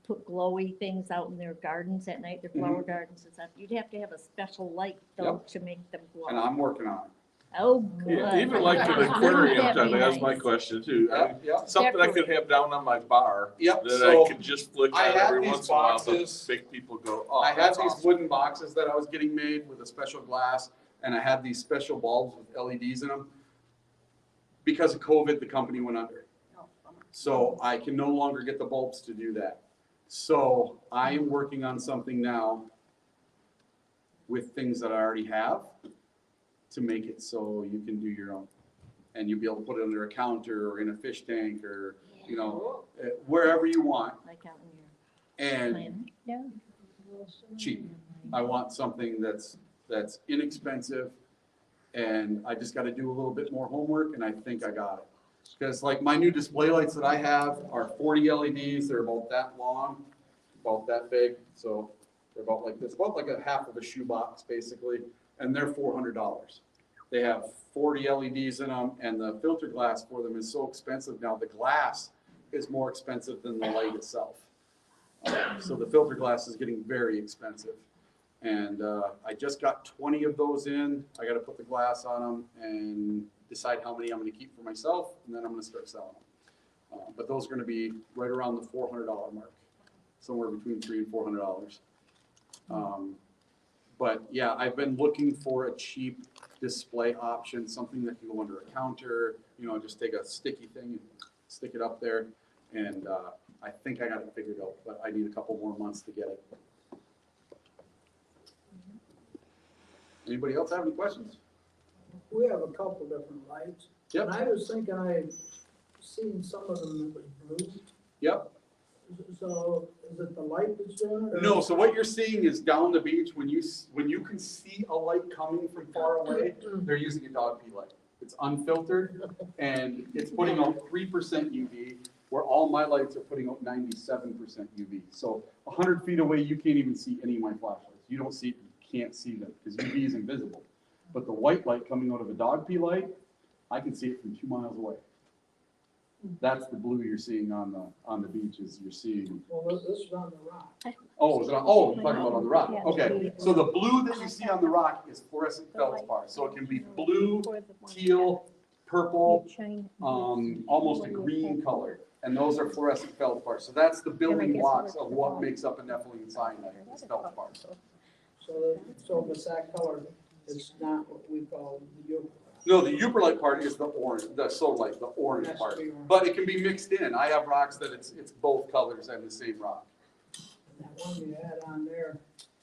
put glowy things out in their gardens at night, their flower gardens and stuff, you'd have to have a special light though to make them glow. And I'm working on it. Oh, good. Yeah, even like an aquarium, That'd be that's my nice. question too. Yeah. Something I could have down on my bar Yep, that so I could just flick I on have every these once in a while, boxes. but make people go, oh, I had that's these awesome. wooden boxes that I was getting made with a special glass, and I had these special bulbs with LEDs in them. Because of COVID, the company went under. So I can no longer get the bulbs to do that. So I am working on something now with things that I already have to make it so you can do your own. And you'll be able to put it under a counter or in a fish tank or, wherever you want. Like out in your And planet. Yeah. cheap. I want something that's inexpensive, and I just got to do a little bit more homework, and I think I got it. Because like my new display lights that I have are 40 LEDs. They're about that long, about that big. So they're about like this, about like a half of a shoebox basically, and they're $400. They have 40 LEDs in them, and the filter glass for them is so expensive now. The glass is more expensive than the light itself. So the filter glass is getting very expensive. And I just got 20 of those in. I got to put the glass on them and decide how many I'm going to keep for myself, and then I'm going to start selling them. But those are going to be right around the $400 mark, somewhere between $300 and $400. But yeah, I've been looking for a cheap display option, something that can go under a counter, you know, just take a sticky thing and stick it up there. And I think I got it figured out, but I need a couple more months to get it. Anybody else have any questions? We have a couple different lights. Yep. And I was thinking I seen some of them that was blue. Yep. So is it the light that's doing it? or- No, so what you're seeing is down the beach, when you can see a light coming from far away, they're using a dog pee light. It's unfiltered and it's putting out 3% UV, where all my lights are putting out 97% UV. So 100 feet away, you can't even see any of my flashlights. You don't see, you can't see them because UV is invisible. But the white light coming out of a dog pee light, I can see it from 2 miles away. That's the blue you're seeing on the beaches. You're seeing. Well, this is on the rock. Oh, is it on? Oh, you're talking about on the rock. Yeah. Okay, so the blue that you see on the rock is fluorescent feldspar. So it can be blue, teal, purple, almost a green color. And those are fluorescent feldspar. So that's the building blocks of what makes up a nepheline cyanide, is feldspar. So with that color, it's not what we call the Yooperlite. No, the Yooperlite part is the orange, the solite, the orange That's part. the orange. But it can be mixed in. I have rocks that it's both colors and the same rock. And that one you had on there,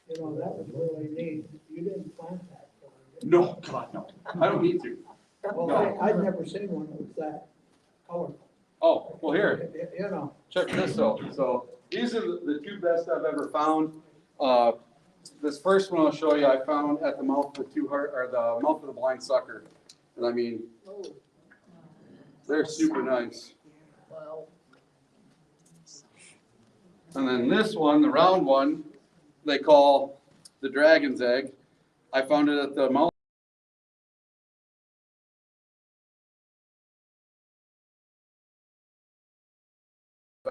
you know, that was really neat. You didn't plant that color, did you? No, God, no. I don't need to. Well, No. I'd never seen one that was that colorful. Oh, well, here. You know, Check this out. So these are the two best I've ever found. This first one I'll show you, I found at the mouth of the mouth of the Blind Sucker. And I mean, they're super nice. And then this one, the round one, they call the Dragon's Egg. I found it at the mouth.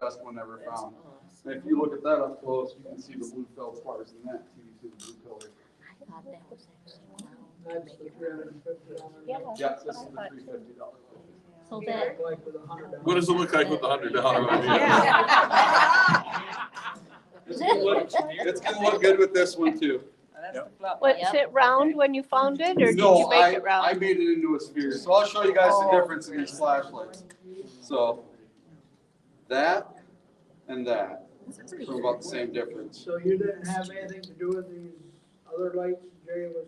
Best one ever found. And if you look at that up close, you can see the blue feldspars in that. You can see the blue color. I thought that was actually that's the $350. Yeah. Yeah, this is the $350. So that, Like with $100. What does it look like with the $100 on it? It's gonna look good with this one too. That's the flop. Was Yep. it round when you found it, or did No, you make it I round? made it into a sphere. So I'll show you guys the difference in these flashlights. So that and that. So about the same difference. So you didn't have anything to do with these other lights Jay was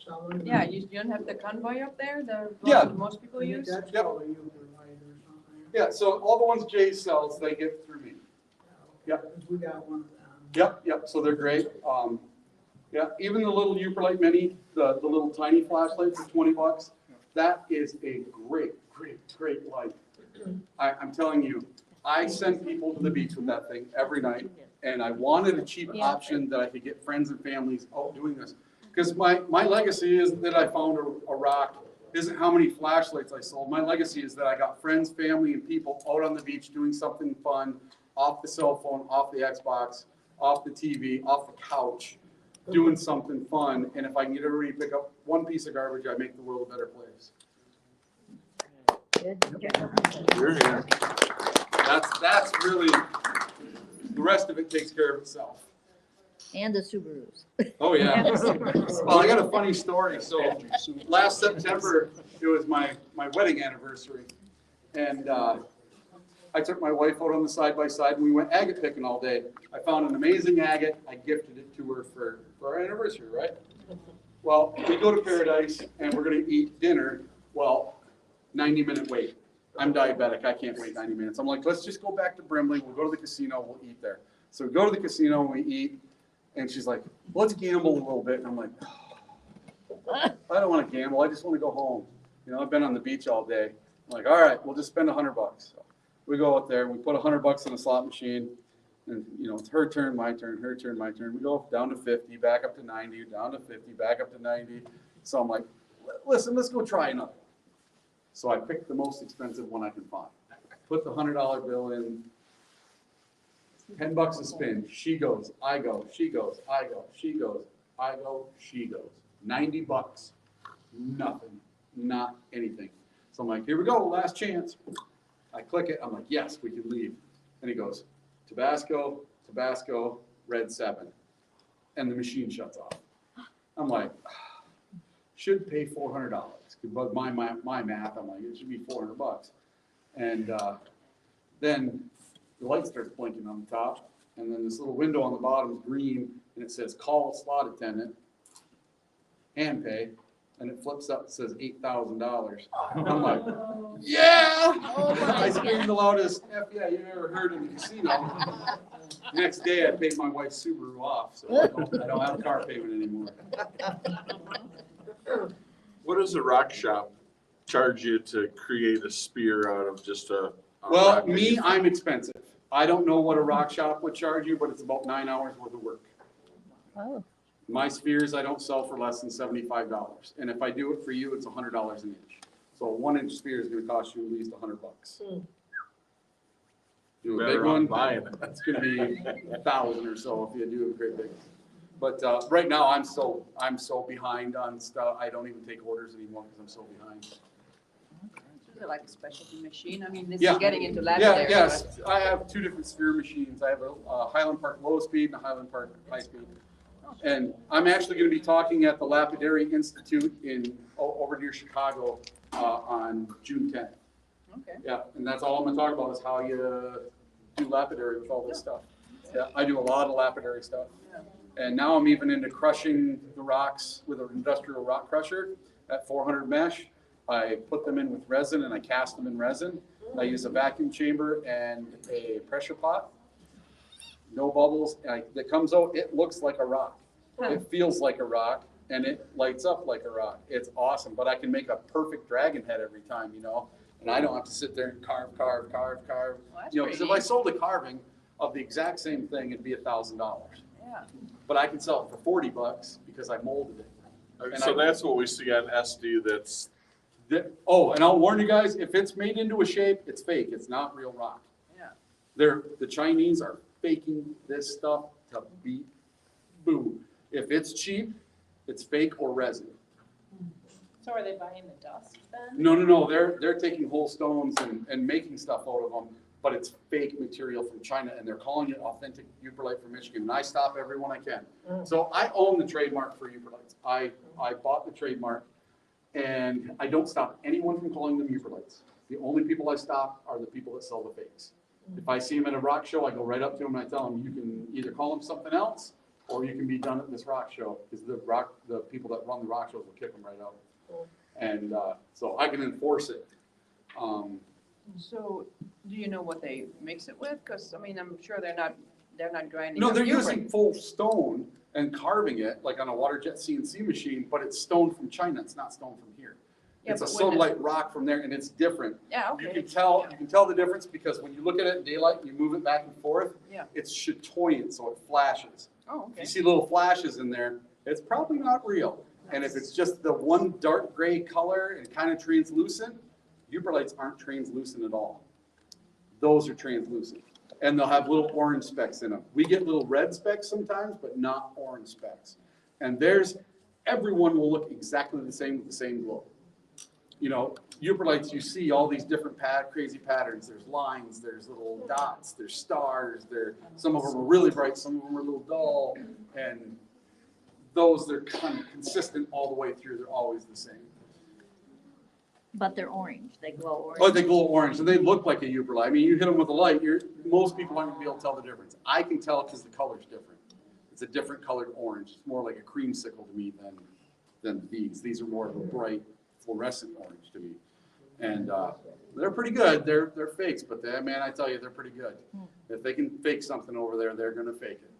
selling? Yeah, you don't have the convoy up there, the Yeah. one most people I think use? that's Yep. called a Yooperlite or something. Yeah, so all the ones Jay sells, they get through me. Yep. We got one of them. Yep, so they're great. Yeah, even the little Yooperlite Mini, the little tiny flashlight for $20, that is a great light. I'm telling you, I send people to the beach with that thing every night, and I wanted a cheap option that I could get friends and families out doing this. Because my legacy is that I found a rock, isn't how many flashlights I sold. My legacy is that I got friends, family, and people out on the beach doing something fun, off the cell phone, off the Xbox, off the TV, off the couch, doing something fun. And if I can get everybody to pick up one piece of garbage, I make the world a better place. You're here. That's really, the rest of it takes care of itself. and the Subarus. Oh, yeah. Well, I got a funny story. So last September, it was my wedding anniversary. And I took my wife out on the side-by-side and we went agate picking all day. I found an amazing agate. I gifted it to her for our anniversary, right? Well, we go to Paradise and we're going to eat dinner. Well, 90-minute wait. I'm diabetic. I can't wait 90 minutes. I'm like, let's just go back to Brimley. We'll go to the casino. We'll eat there. So we go to the casino and we eat. And she's like, let's gamble a little bit. And I'm like, I don't want to gamble. I just want to go home. You know, I've been on the beach all day. I'm like, all right, we'll just spend $100. So we go out there and we put $100 in a slot machine. And, you know, it's her turn, my turn, her turn, my turn. We go down to 50, back up to 90, down to 50, back up to 90. So I'm like, listen, let's go try another. So I picked the most expensive one I can find. Put the $100 bill in. $10 a spin. She goes, I go, she goes, I go, she goes. I go, she goes. $90. Nothing. Not anything. So I'm like, here we go, last chance. I click it. I'm like, yes, we can leave. And he goes, Tabasco, Tabasco, red 7. And the machine shuts off. I'm like, should pay $400. But my math, I'm like, it should be $400. And then the light starts blinking on the top. And then this little window on the bottom is green. And it says, call slot attendant, hand pay. And it flips up and says $8,000. I'm like, yeah! I screamed the loudest, F yeah, you ever heard in the casino. Next day, I paid my wife's Subaru off, so I don't have a car payment anymore. What does a rock shop charge you to create a spear out of just a Well, rock? me, I'm expensive. I don't know what a rock shop would charge you, but it's about 9 hours worth of work. Oh. My spheres, I don't sell for less than $75. And if I do it for you, it's $100 an inch. So a 1-inch sphere is gonna cost you at least $100. Do a big Better one, on buying it. it's gonna be 1,000 or so if you do a great big. But right now, I'm so behind on stuff. I don't even take orders anymore because I'm so behind. They're like a specialty machine. I mean, this Yeah. is getting into Yeah, lapidary. yes, I have 2 different sphere machines. I have a Highland Park low speed and a Highland Park high speed. And I'm actually gonna be talking at the Lapidary Institute over near Chicago on June 10th. Okay. Yeah, and that's all I'm gonna talk about is how you do lapidary with all this stuff. Yeah, I do a lot of lapidary stuff. And now I'm even into crushing the rocks with an industrial rock crusher at 400 mesh. I put them in with resin and I cast them in resin. I use a vacuum chamber and a pressure pot. No bubbles, that comes out, it looks like a rock. It feels like a rock and it lights up like a rock. It's awesome, but I can make a perfect dragon head every time, you know? And I don't have to sit there and carve. Well, that's You know, because pretty if I neat. sold a carving of the exact same thing, it'd be $1,000. Yeah. But I can sell it for $40 because I molded it. And So I- that's what we see on SD that's, Oh, and I'll warn you guys, if it's made into a shape, it's fake. It's not real rock. Yeah. The Chinese are faking this stuff to beat boo. If it's cheap, it's fake or resin. So are they buying the dust then? No, they're taking whole stones and making stuff out of them, but it's fake material from China, and they're calling it authentic Yooperlite from Michigan, and I stop everyone I can. So I own the trademark for Yooperlites. I bought the trademark, and I don't stop anyone from calling them Yooperlites. The only people I stop are the people that sell the fakes. If I see them at a rock show, I go right up to them and I tell them, you can either call them something else, or you can be done at this rock show, because the people that run the rock shows will kick them right out. And so I can enforce it. So, do you know what they mix it with? Because, I mean, I'm sure they're not grinding. No, up they're Yooper. using full stone and carving it like on a water jet CNC machine, but it's stone from China. It's not stone from here. Yeah, It's a but wouldn't it- sunlight rock from there, and it's different. Yeah, You okay. can tell the difference because when you look at it in daylight, and you move it back and forth. Yeah. It's chatoyant, so it flashes. Oh, If okay. you see little flashes in there, it's probably not real. And if it's just the one dark gray color and kind of translucent, Yooperlites aren't translucent at all. Those are translucent. And they'll have little orange specks in them. We get little red specks sometimes, but not orange specks. And everyone will look exactly the same with the same glow. You know, Yooperlites, you see all these different crazy patterns. There's lines, there's little dots, there's stars. Some of them are really bright, some of them are a little dull. And they're kind of consistent all the way through. They're always the same. But they're orange, they glow orange. Oh, they glow orange, and they look like a Yooperlite. I mean, you hit them with a light, most people aren't gonna be able to tell the difference. I can tell because the color's different. It's a different colored orange. It's more like a creamsicle to me than these. These are more of a bright fluorescent orange to me. And they're pretty good. They're fakes, but man, I tell you, they're pretty good. If they can fake something over there, they're gonna fake it.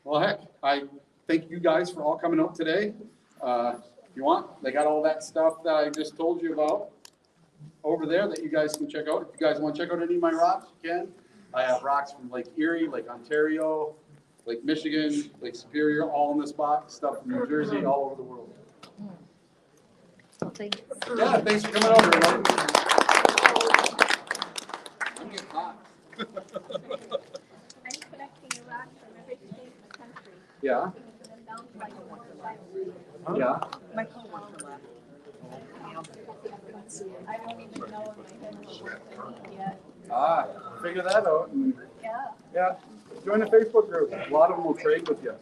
Well, heck, I thank you guys for all coming out today. If you want, they got all that stuff that I just told you about over there that you guys can check out. If you guys want to check out any of my rocks, you can. I have rocks from Lake Erie, Lake Ontario, Lake Michigan, Lake Superior, all in this box, stuff from New Jersey, all over the world. Thank you. Yeah, thanks for coming over, everyone. I'm getting hot. I'm collecting a rock from every state in the country. Yeah, yeah. My coworker left. I don't even know if my head is working yet. Figure that out and, Yeah. yeah, join the Facebook group. A lot of them will trade with you.